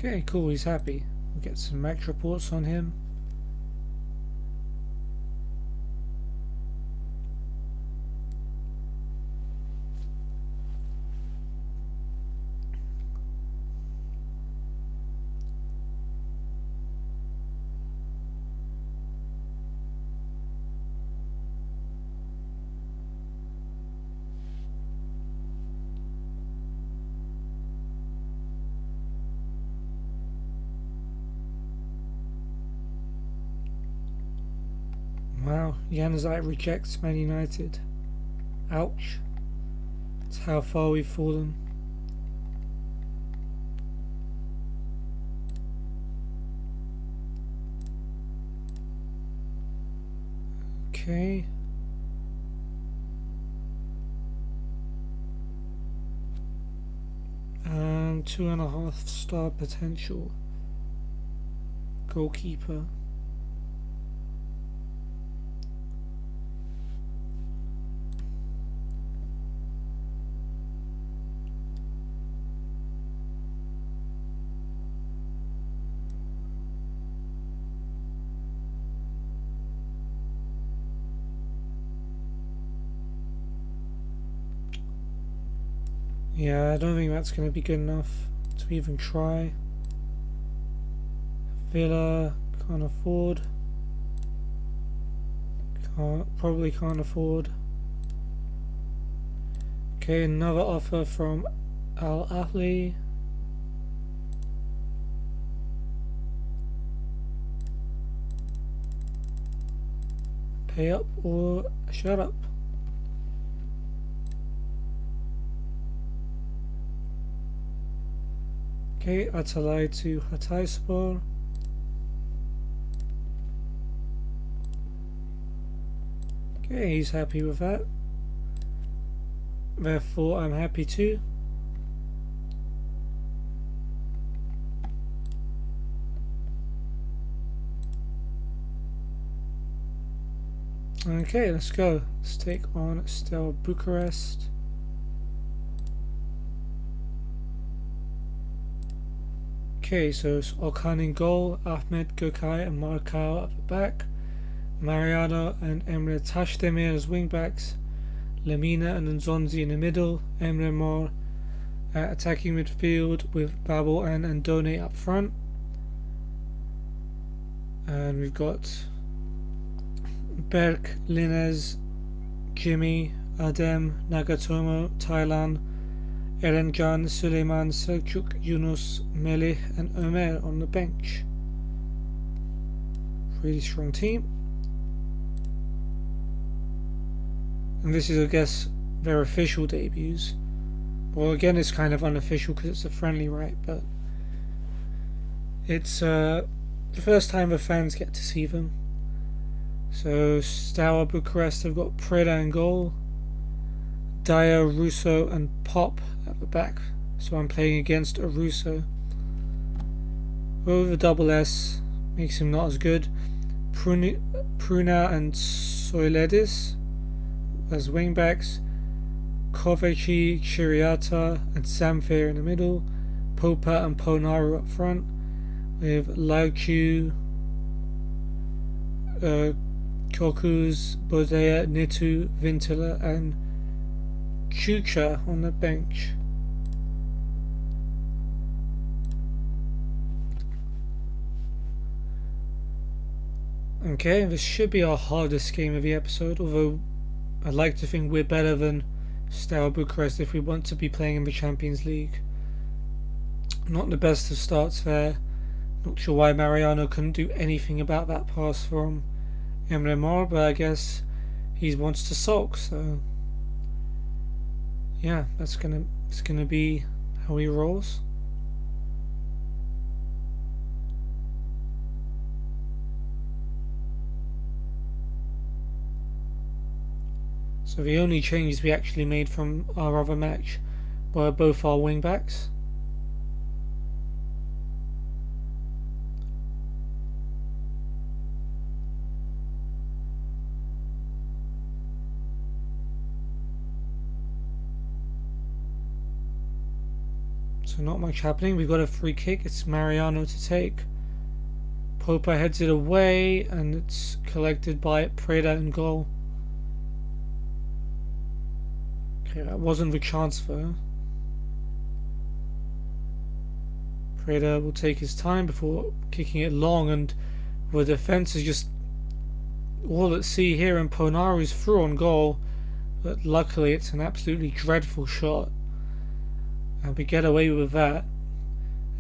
Okay, cool, he's happy. We'll get some match reports on him. Wow, Januzaj rejects Man United. Ouch. That's how far we've fallen. Okay. And 2.5 star potential. Goalkeeper. Yeah, I don't think that's going to be good enough to even try. Villa can't afford. Probably can't afford. Okay, another offer from Al Ahly. Pay up or shut up. Okay, Atalay to Hatayspor. Okay, he's happy with that. Therefore, I'm happy too. Okay, let's go. Let's take on Steaua Bucharest. Okay, so it's Okan in goal, Ahmed, Gökay and Markau at the back, Mariano and Emre Tashdemir as wing backs, Lamina and Nzonzi in the middle, Emre Mor attacking midfield with Babel and Andone up front. And we've got Berk, Linez, Jimmy, Adem, Nagatomo, Thailand, Erencan, Suleiman, Selçuk, Yunus, Melih and Ömer on the bench. Really strong team. And this is, I guess, their official debuts. Well, again, it's kind of unofficial because it's a friendly, right? But it's the first time the fans get to see them. So Steaua Bucharest have got Preda in goal, Dyer, Russo and Pop at the back. So I'm playing against a Russo. Over double S makes him not as good. Pruna and Soiledis as wingbacks. Kovaci, Chiriata and Samfair in the middle. Popa and Ponaru up front. With Laucu, Kokus, Bodea, Nitu, Vintila and Chucha on the bench. Okay, this should be our hardest game of the episode, although I'd like to think we're better than Steaua Bucharest if we want to be playing in the Champions League. Not the best of starts there. Not sure why Mariano couldn't do anything about that pass from Emre Mor, but I guess he wants to sulk, so yeah, it's gonna be how he rolls. So the only changes we actually made from our other match were both our wing backs. So not much happening. We've got a free kick. It's Mariano to take. Popa heads it away and it's collected by Preda in goal. Okay, that wasn't the transfer. Preda will take his time before kicking it long, and the defence is just all at sea here, and Ponaru's through on goal, but luckily it's an absolutely dreadful shot and we get away with that.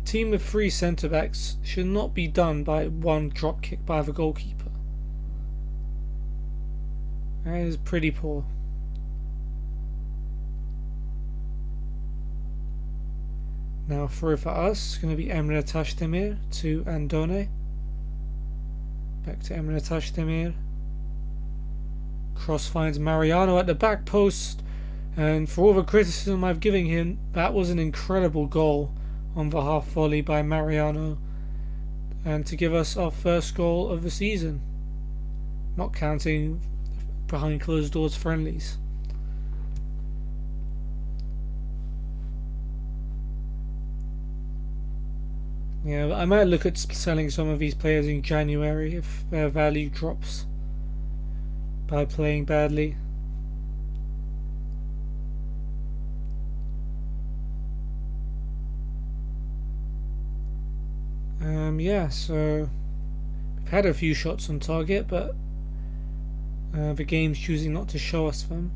A team with 3 centre backs should not be done by one drop kick by the goalkeeper. That is pretty poor. Now through for us, it's going to be Emre Tashdemir to Andone. Back to Emre Tashdemir. Cross finds Mariano at the back post, and for all the criticism I've given him, that was an incredible goal on the half volley by Mariano, and to give us our first goal of the season, not counting behind closed doors friendlies. Yeah, I might look at selling some of these players in January if their value drops by playing badly. Yeah, so we've had a few shots on target, but the game's choosing not to show us them.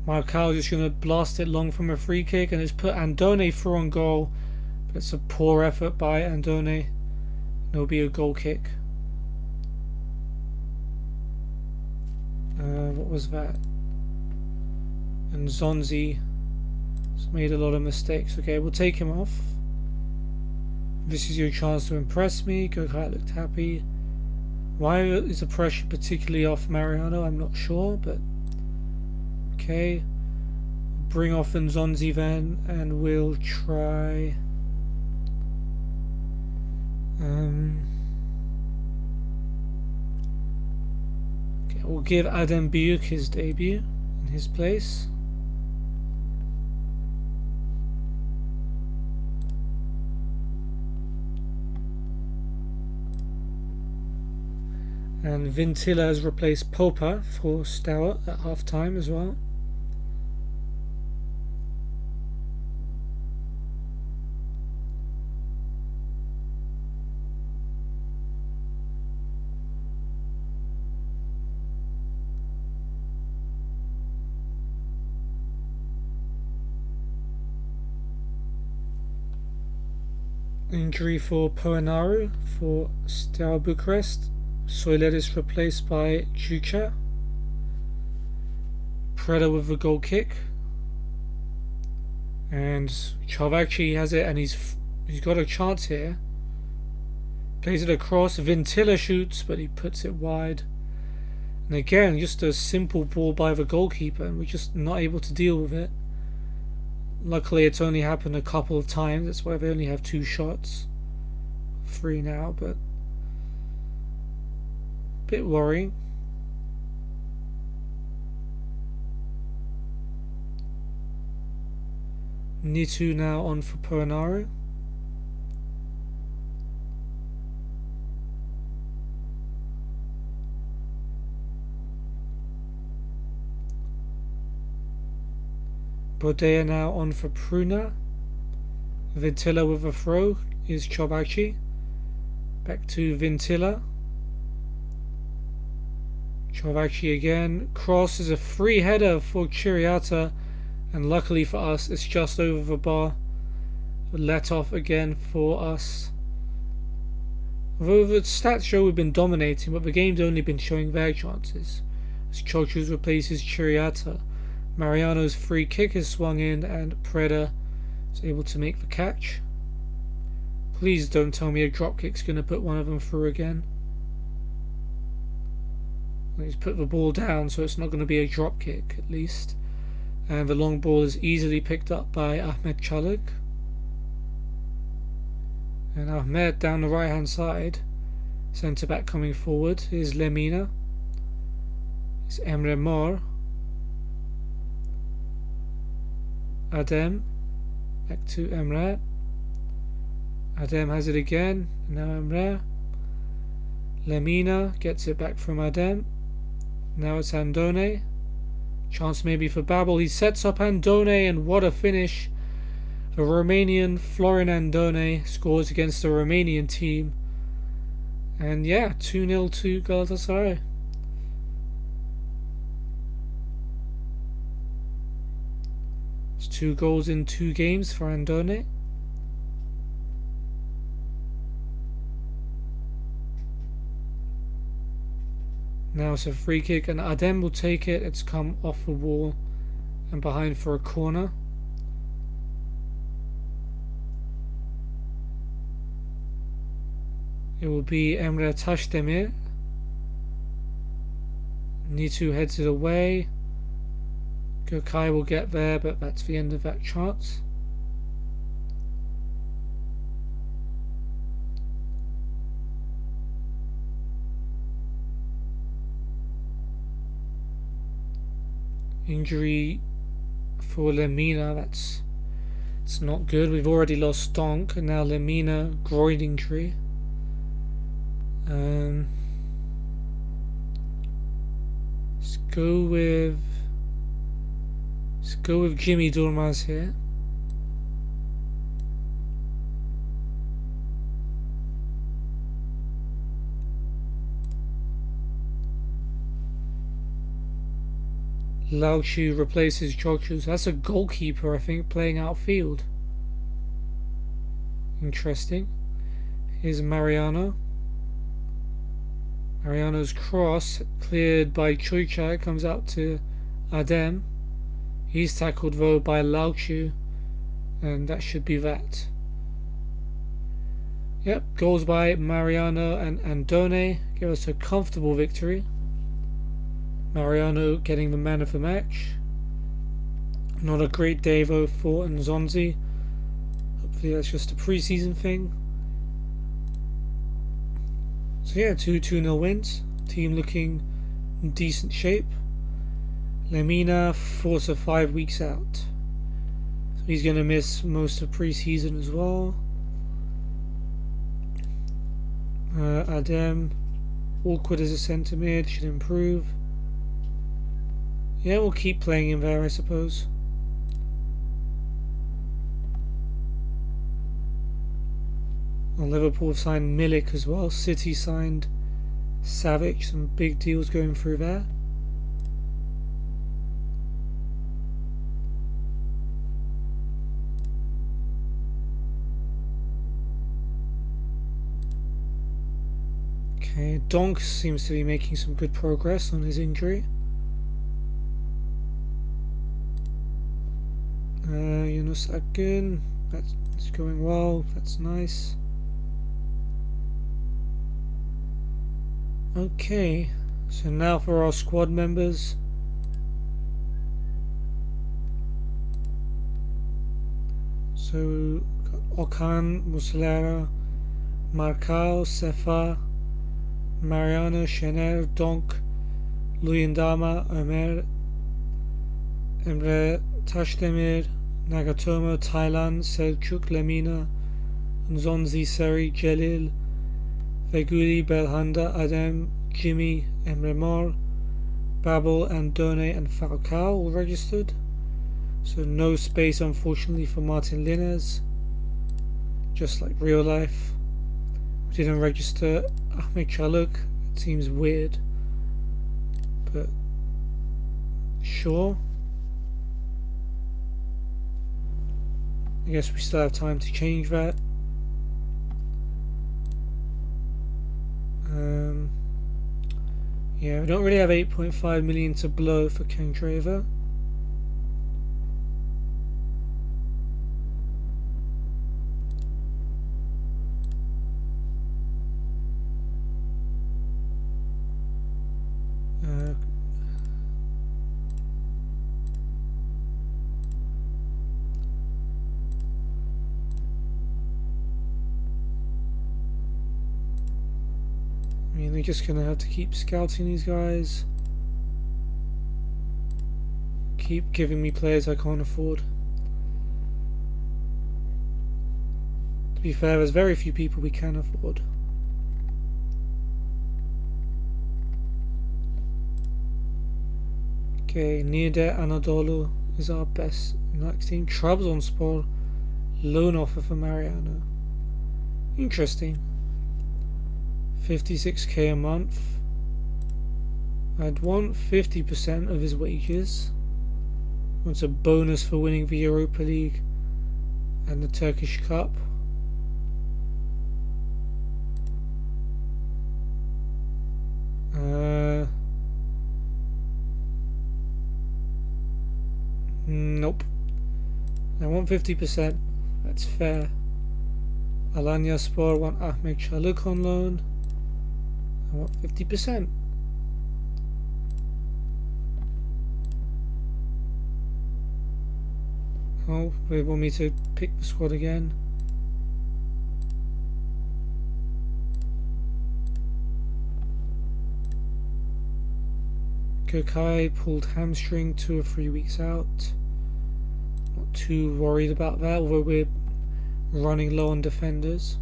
Marcal just going to blast it long from a free kick, and it's put Andone through on goal. But it's a poor effort by Andone. It'll be a goal kick. What was that? And Zonzi has made a lot of mistakes. Okay, we'll take him off. This is your chance to impress me. Gokhat looked happy. Why is the pressure particularly off Mariano? I'm not sure, but okay. Bring off Nzonzi then, and we'll try. Okay, we'll give Adem Büyük his debut in his place. And Vintila has replaced Popa for Steaua at half time as well. Injury for Poenaru for Steaua Bucharest. Soiledis replaced by Chucha. Preda with the goal kick. And Chavakci has it, and he's got a chance here. Plays it across. Vintilla shoots, but he puts it wide. And again, just a simple ball by the goalkeeper, and we're just not able to deal with it. Luckily, it's only happened a couple of times. That's why they only have 2 shots. 3 now, but a bit worrying. Nitu now on for Poenaru. Bodea now on for Pruna. Vintilla with a throw is Chavakci. Back to Vintilla. Chavakci again. Cross is a free header for Chiriata. And luckily for us, it's just over the bar. Let off again for us. Although the stats show we've been dominating, but the game's only been showing their chances. As Chochus replaces Chiriata. Mariano's free kick is swung in and Preda is able to make the catch. Please don't tell me a drop kick's going to put one of them through again. He's put the ball down, so it's not going to be a drop kick at least. And the long ball is easily picked up by Ahmed Çalık. And Ahmed down the right hand side. Centre back coming forward is Lemina. It's Emre Mor. Adem. Back to Emre. Adem has it again. Now Emre. Lemina gets it back from Adem. Now it's Andone. Chance maybe for Babel. He sets up Andone, and what a finish. The Romanian Florin Andone scores against the Romanian team. And yeah, 2-0 to Galatasaray. It's 2 goals in 2 games for Andone. Now it's a free kick, and Adem will take it. It's come off the wall and behind for a corner. It will be Emre Tashdemir. Nitu heads it away. Gökay will get there, but that's the end of that chance. Injury for Lemina, it's not good. We've already lost Donk, and now Lemina, groin injury. Let's go with Jimmy Durmaz here. Lauchu replaces Chochus. That's a goalkeeper, I think, playing outfield. Interesting. Here's Mariano. Mariano's cross, cleared by Chuicha, it comes out to Adem. He's tackled though by Lauchu, and that should be that. Yep, goals by Mariano and Andone give us a comfortable victory. Mariano getting the man of the match. Not a great day though for Nzonzi. Hopefully that's just a pre-season thing. So yeah, 2-0 wins. Team looking in decent shape. Lemina 4 to 5 weeks out. So he's going to miss most of pre-season as well. Adem, awkward as a centre mid, should improve. Yeah, we'll keep playing him there, I suppose. Well, Liverpool have signed Milik as well. City signed Savic. Some big deals going through there. Okay, Donk seems to be making some good progress on his injury. Yunus Akgün. That's going well. That's nice. Okay, so now for our squad members. So Okan, Muslera, Marcao, Sefa, Mariano, Şener, Donk, Luyendama, Ömer, Emre Taşdemir, Nagatomo, Taylan, Selçuk, Lemina, Nzonzi, Seri, Celil, Feguli, Belhanda, Adem, Jimmy, Emre Mor, Babel, Andone and Falcao all registered. So no space unfortunately for Martin Linez, just like real life. We didn't register Ahmet Çalık. It seems weird, but sure. I guess we still have time to change that. Yeah, we don't really have 8.5 million to blow for Kendreva. They're just gonna have to keep scouting these guys. Keep giving me players I can't afford. To be fair, there's very few people we can afford. Okay, Niğde Anadolu is our best next team. Trabzonspor, loan offer for Mariano. Interesting. 56k a month. I'd want 50% of his wages. Wants a bonus for winning the Europa League and the Turkish Cup. Nope. I want 50%. That's fair. Alanyaspor want Ahmet Çalık on loan. I want 50%. Oh, they want me to pick the squad again. Gökay pulled hamstring 2 or 3 weeks out. Not too worried about that, although we're running low on defenders.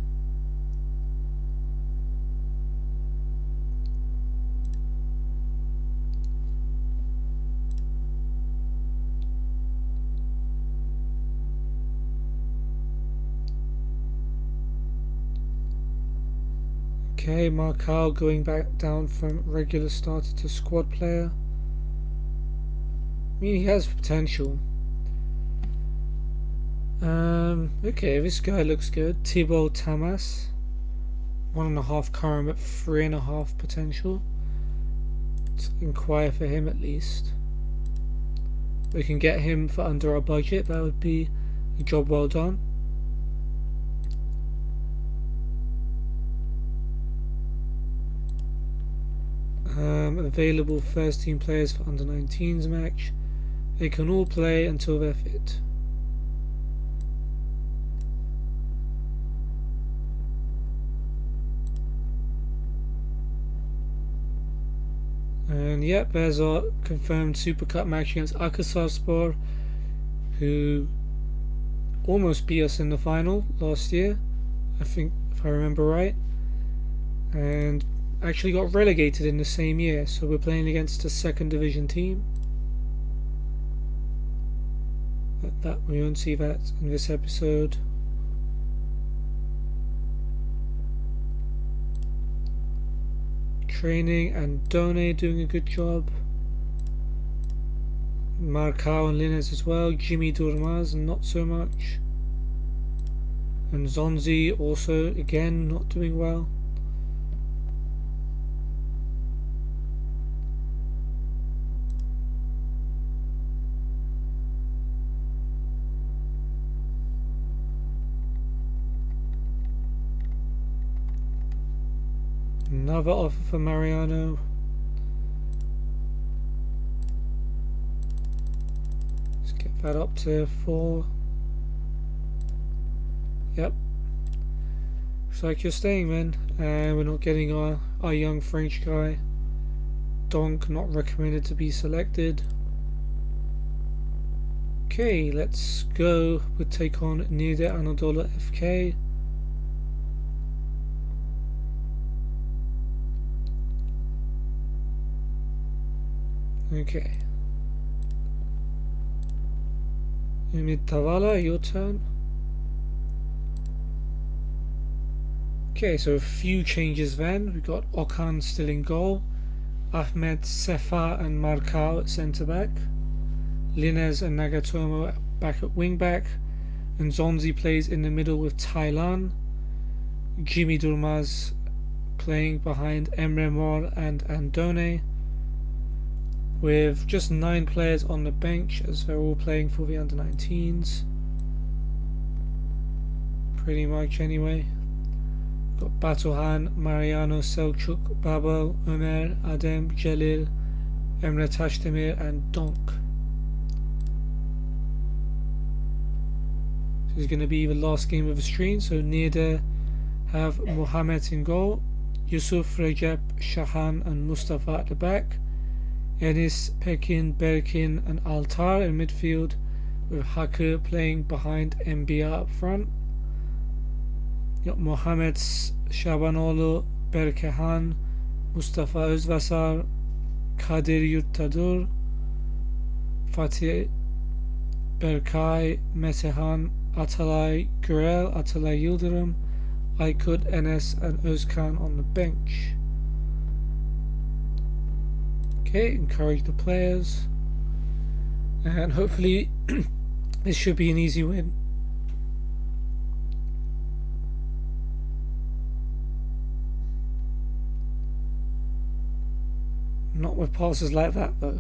Okay, Marcao going back down from regular starter to squad player. I mean, he has potential. Okay, this guy looks good. Thibaut Tamas. 1.5 current, but 3.5 potential. Let's inquire for him at least. We can get him for under our budget. That would be a job well done. Available first team players for under 19s match. They can all play until they're fit. And yep, there's our confirmed Super Cup match against Akhisarspor, who almost beat us in the final last year, I think, if I remember right, and actually got relegated in the same year, so we're playing against a second division team. But that we won't see that in this episode. Training and Done doing a good job. Marcao and Linez as well. Jimmy Durmaz not so much. And Zonzi also again not doing well. Another offer for Mariano. Let's get that up to 4. Yep. Looks like you're staying then. And we're not getting our young French guy. Donk not recommended to be selected. Okay, let's go. We'll take on Niğde Anadolu FK. Okay. Ümit Tavala, your turn. Okay, so a few changes then. We've got Okan still in goal. Ahmet, Sefa and Markao at centre-back. Linez and Nagatomo back at wing-back. And Zonzi plays in the middle with Taylan. Jimmy Durmaz playing behind Emre Mor and Andone. With just 9 players on the bench as they're all playing for the under-19s. Pretty much anyway. Got Batuhan, Mariano, Selçuk, Babo, Ömer, Adem, Celil, Emre Taşdemir and Donk. This is going to be the last game of the stream, so Niğde have Mohamed in goal, Yusuf, Recep, Shahan and Mustafa at the back, Enis, Pekin, Berkin and Altar in midfield, with Hakkı playing behind Enbiya up front. Got Mohamed, Şabanoğlu, Berkehan, Mustafa Özvasar, Kadir Yurttadur, Fatih, Berkay, Metehan, Atalay Gürel, Atalay Yıldırım, Aykut, Enes and Özkan on the bench. Okay, encourage the players, and hopefully this should be an easy win. Not with passes like that though.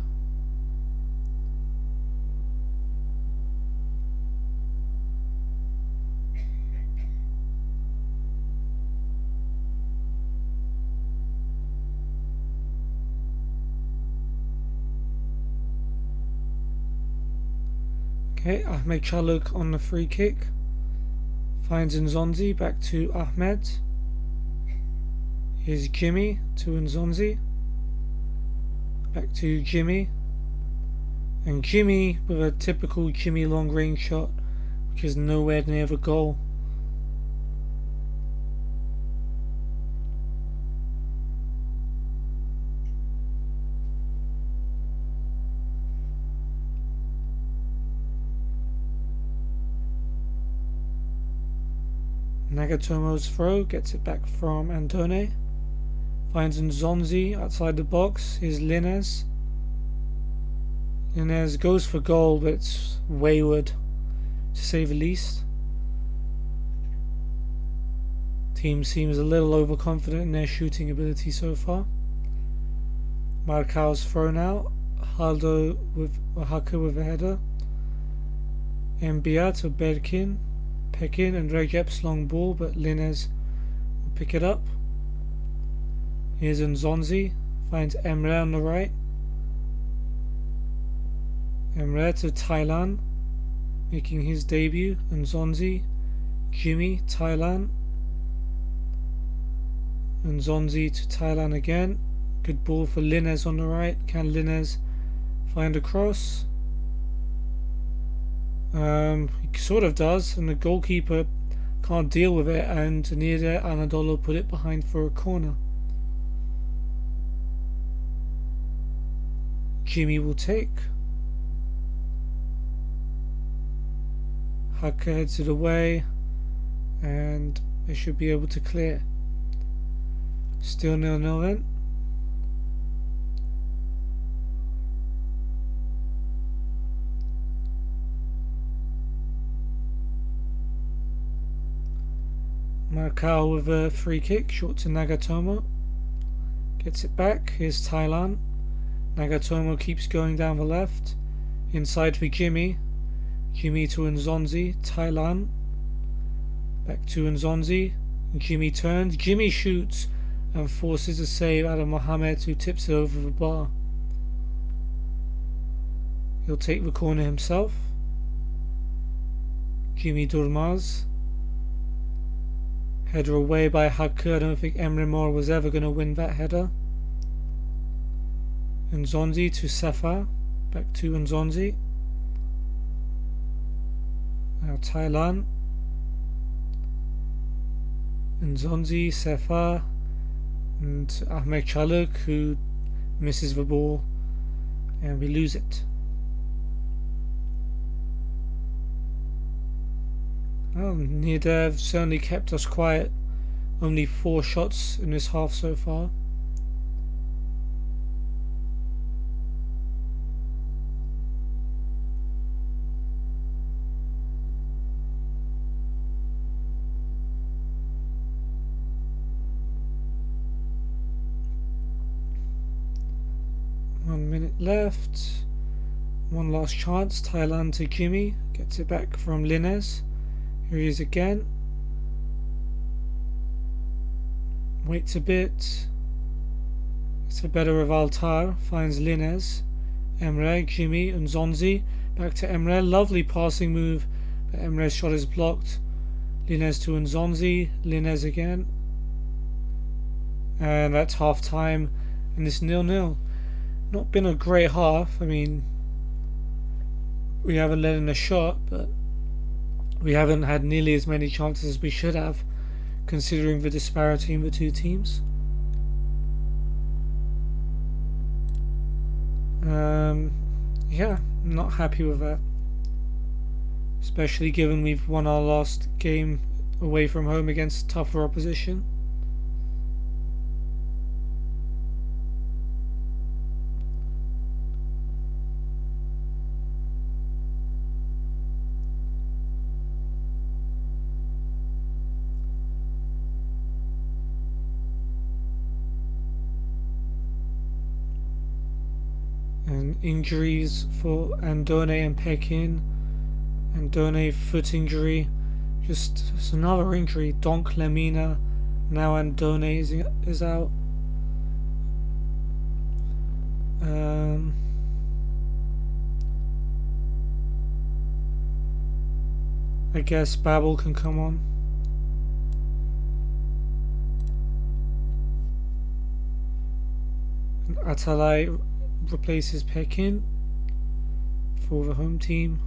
Okay, Ahmet Çalık on the free kick. Finds Nzonzi, back to Ahmed. Here's Jimmy to Nzonzi. Back to Jimmy. And Jimmy with a typical Jimmy long range shot, which is nowhere near the goal. Nagatomo's throw, gets it back from Andone. Finds Nzonzi outside the box. Here's Linez. Linez goes for goal, but it's wayward, to say the least. Team seems a little overconfident in their shooting ability so far. Marcao's throw now. Haldo with Hakkı with a header. Enbiya to Berkin. Pekin and Recep's long ball, but Linez will pick it up. Here's Nzonzi, finds Emre on the right. Emre to Taylan, making his debut. Nzonzi, Jimmy, Taylan. Nzonzi to Taylan again. Good ball for Linez on the right. Can Linez find a cross? He sort of does, and the goalkeeper can't deal with it, and Niğde Anadolu put it behind for a corner. Jimmy will take. Hakkı heads it away, and they should be able to clear. Still 0-0 then. Marcao with a free kick, short to Nagatomo. Gets it back, here's Taylan. Nagatomo keeps going down the left. Inside for Jimmy. Jimmy to Nzonzi. Taylan. Back to Nzonzi. Jimmy turns. Jimmy shoots. and forces a save out of Mohamed, who tips it over the bar. He'll take the corner himself. Jimmy Durmaz. Header away by Hakkı. I don't think Emre Mor was ever going to win that header. Nzonzi to Sefa. Back to Nzonzi. Now Thailand. Nzonzi, Sefa, and Ahmed Çalık, who misses the ball, and we lose it. Well, Nidev certainly kept us quiet. Only 4 shots in this half so far. Left. One last chance. Thailand to Jimmy. Gets it back from Linez. Here he is again. Waits a bit. It's the better of Altar. Finds Linez. Emre, Jimmy, and Nzonzi. Back to Emre. Lovely passing move. But Emre's shot is blocked. Linez to Nzonzi. Linez again. And that's half time. And it's 0-0. Not been a great half. I mean, we haven't let in a shot, but we haven't had nearly as many chances as we should have, considering the disparity in the two teams. Yeah, I'm not happy with that. Especially given we've won our last game away from home against tougher opposition. And injuries for Andone and Pekin. Andone foot injury. Just another injury. Donk Lemina. Now Andone is out. I guess Babel can come on. And Atalay replaces Pekin for the home team.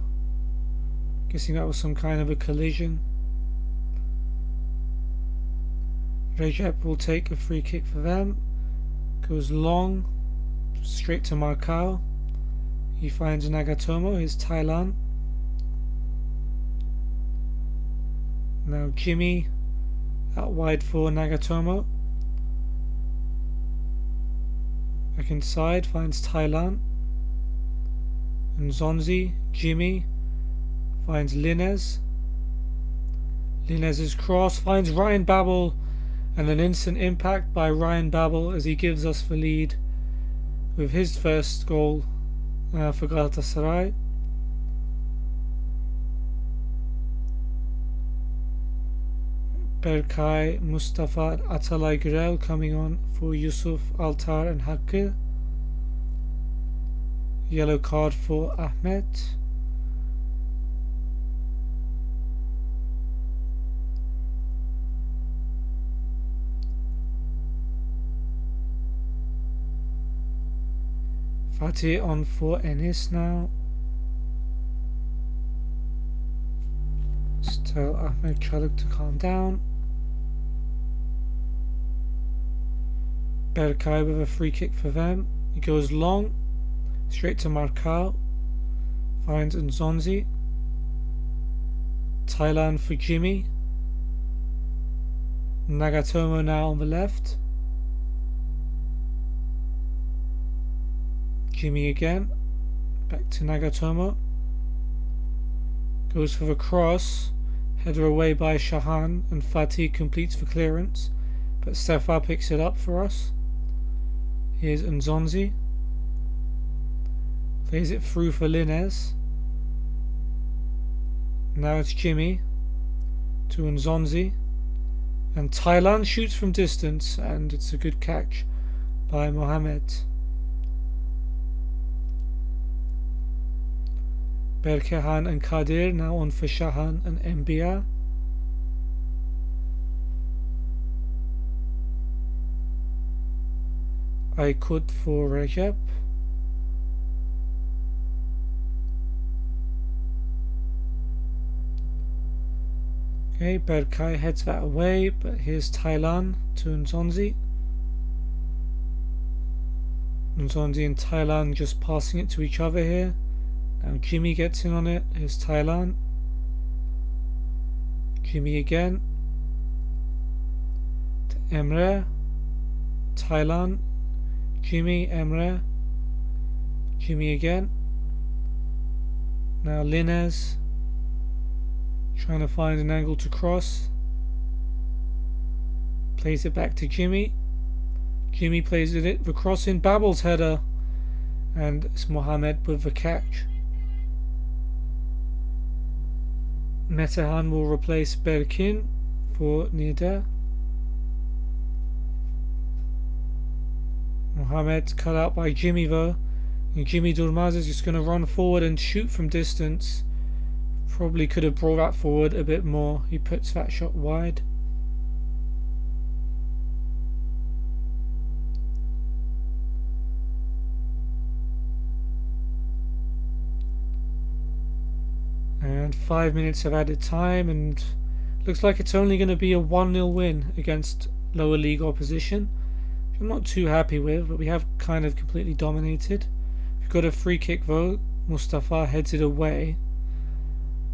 Guessing that was some kind of a collision. Recep will take a free kick for them. Goes long, straight to Marcao. He finds Nagatomo, his Thailand. Now Jimmy out wide for Nagatomo. Back inside, finds Thailand. Nzonzi, Jimmy, finds Linez. Linez's cross finds Ryan Babel, and an instant impact by Ryan Babel as he gives us the lead with his first goal for Galatasaray. Berkay, Mustafa, Atalay Gürel coming on for Yusuf, Altar and Hakkı. Yellow card for Ahmet. Fatih on for Enis now. Just tell Ahmed Çalık to calm down. Berkay with a free kick for them. He goes long, straight to Marcao. Finds Nzonzi. Thailand for Jimmy. Nagatomo now on the left. Jimmy again. Back to Nagatomo. Goes for the cross. Header away by Shahan, and Fatih completes the clearance. But Sefa picks it up for us. Here's Nzonzi. Plays it through for Linez. Now it's Jimmy to Nzonzi. And Thailand shoots from distance, and it's a good catch by Mohamed. Berkehan and Kadir now on for Shahan and Mbia. Aykut for Recep. Okay, Berkay heads that away, but here's Thailand to Nzonzi. Nzonzi and Thailand just passing it to each other here. Now Jimmy gets in on it. Here's Thailand. Jimmy again. To Emre. Thailand. Jimmy, Emre. Jimmy again. Now Linez. Trying to find an angle to cross. Plays it back to Jimmy. Jimmy plays it the cross in. Babel's header. And it's Mohamed with the catch. Metehan will replace Berkin for Nider. Mohamed cut out by Jimmy though. And Jimmy Durmaz is just going to run forward and shoot from distance. Probably could have brought that forward a bit more. He puts that shot wide. And 5 minutes of added time, and looks like it's only going to be a 1-0 win against lower league opposition, which I'm not too happy with, but we have kind of completely dominated. We've got a free kick though. Mustafa heads it away.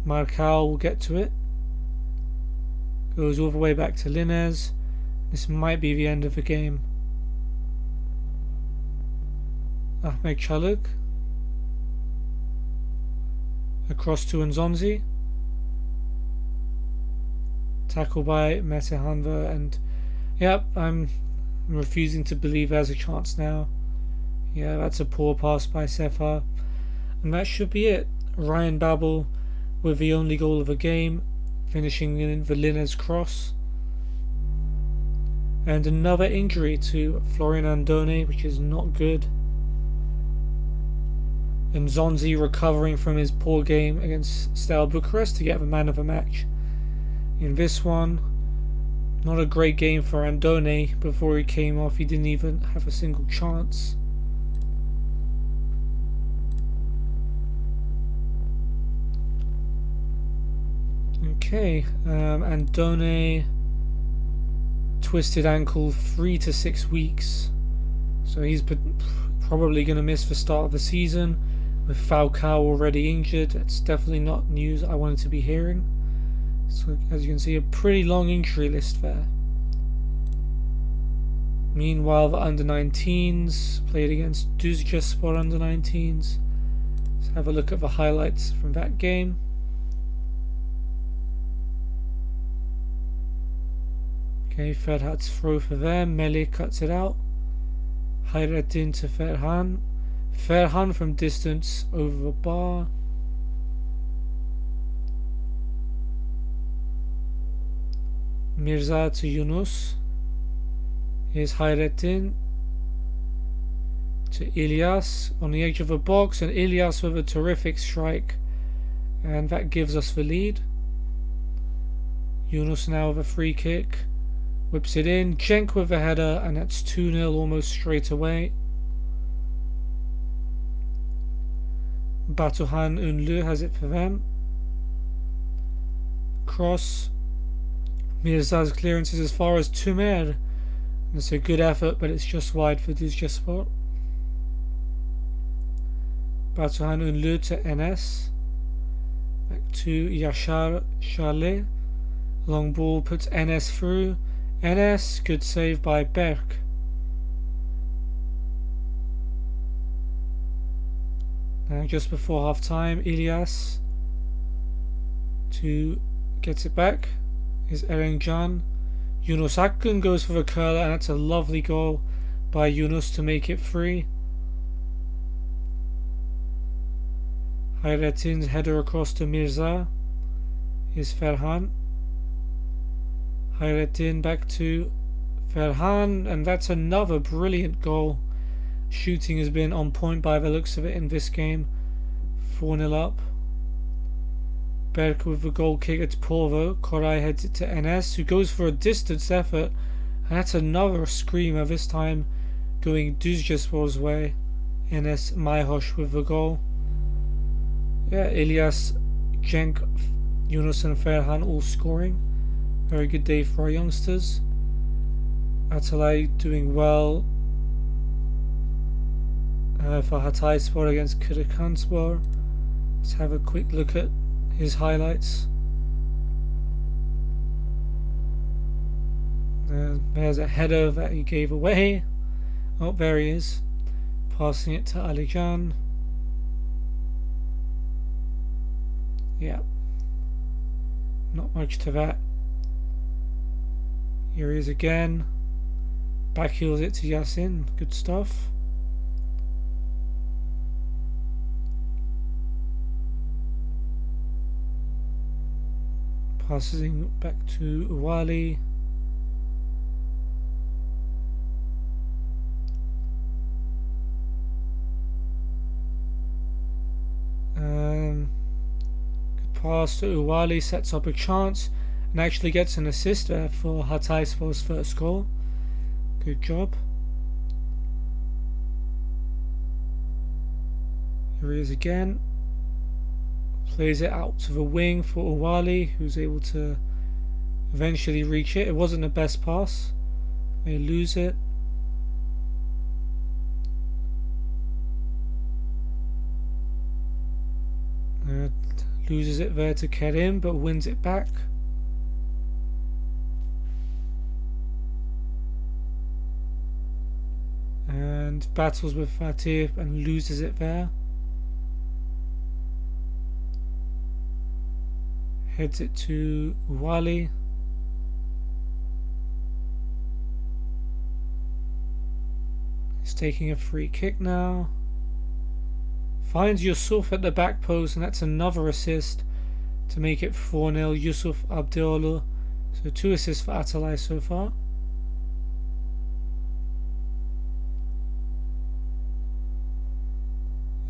Marcal will get to it. Goes all the way back to Linez. This might be the end of the game. Ahmed Çalık. Across to Nzonzi. Tackle by Metehanva, and yep, I'm refusing to believe there's a chance now. Yeah, that's a poor pass by Sefa. And that should be it. Ryan Babel with the only goal of the game, finishing in the Linez cross. And another injury to Florian Andone, which is not good. And Nzonzi recovering from his poor game against Steaua Bucharest to get the man of the match. In this one, not a great game for Andone. Before he came off, he didn't even have a single chance. Okay, Andone twisted ankle 3 to 6 weeks, so he's probably going to miss the start of the season. With Falcao already injured, it's definitely not news I wanted to be hearing. So as you can see, a pretty long injury list there. Meanwhile, the under-19s played against Düzcespor under-19s. Let's have a look at the highlights from that game. Okay, Ferhat's throw for them. Melih cuts it out. Hayrettin to Ferhan. Ferhan from distance over the bar. Mirza to Yunus. Here's Hayrettin to Ilyas on the edge of the box, and Ilyas with a terrific strike, and that gives us the lead. Yunus now with a free kick. Whips it in. Cenk with a header, and that's 2-0 almost straight away. Batuhan Ünlü has it for them. Cross. Mirza's clearance is as far as Tümer. It's a good effort, but it's just wide for Düzcespor. Batuhan Ünlü to Enes. Back to Yaşar Şale. Long ball puts Enes through. Enes, good save by Berk. Now just before half time, Ilyas gets it back is Erencan. Yunus Akgün goes for the curler, and that's a lovely goal by Yunus to make it 3. Hayrettin's header across to Mirza. Here's Ferhan. Hayrettin back to Ferhan, and that's another brilliant goal. Shooting has been on point by the looks of it in this game. 4-0 up. Berk with the goal kick at Porvo. Koray heads it to Enes, who goes for a distance effort, and that's another screamer, this time going Düzcespor's way. Enes Mayhoş with the goal. Yeah, Ilyas, Cenk, Yunus and Ferhan all scoring. Very good day for our youngsters. Atalay doing well for Hatayspor against Kırıkhanspor. Let's have a quick look at his highlights. There's a header that he gave away. Oh, there he is. Passing it to Alican. Yeah. Not much to that. Here he is again. Backheels it to Yasin. Good stuff. Passing back to Uwali. Good pass to Uwali, sets up a chance and actually gets an assist there for Hatayspor's first goal. Good job. Here he is again. Plays it out to the wing for Uwali, who's able to eventually reach it. It wasn't the best pass. They lose it. Loses it there to Kerim, but wins it back. And battles with Fatih and loses it there. Heads it to Uwali. He's taking a free kick now. Finds Yusuf at the back post, and that's another assist to make it 4-0. Yusuf Abdioğlu. So 2 assists for Atalay so far.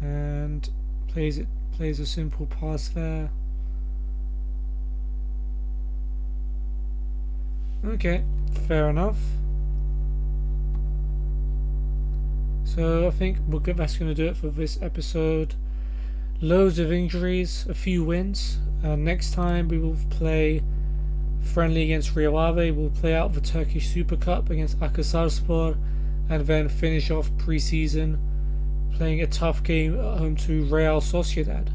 And plays a simple pass there. Okay, fair enough. So I think that's going to do it for this episode. Loads of injuries, a few wins. Next time we will play friendly against Rio Ave. We'll play out the Turkish Super Cup against Akhisarspor, and then finish off pre-season playing a tough game at home to Real Sociedad.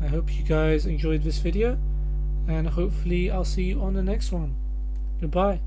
I hope you guys enjoyed this video, and hopefully I'll see you on the next one. Goodbye.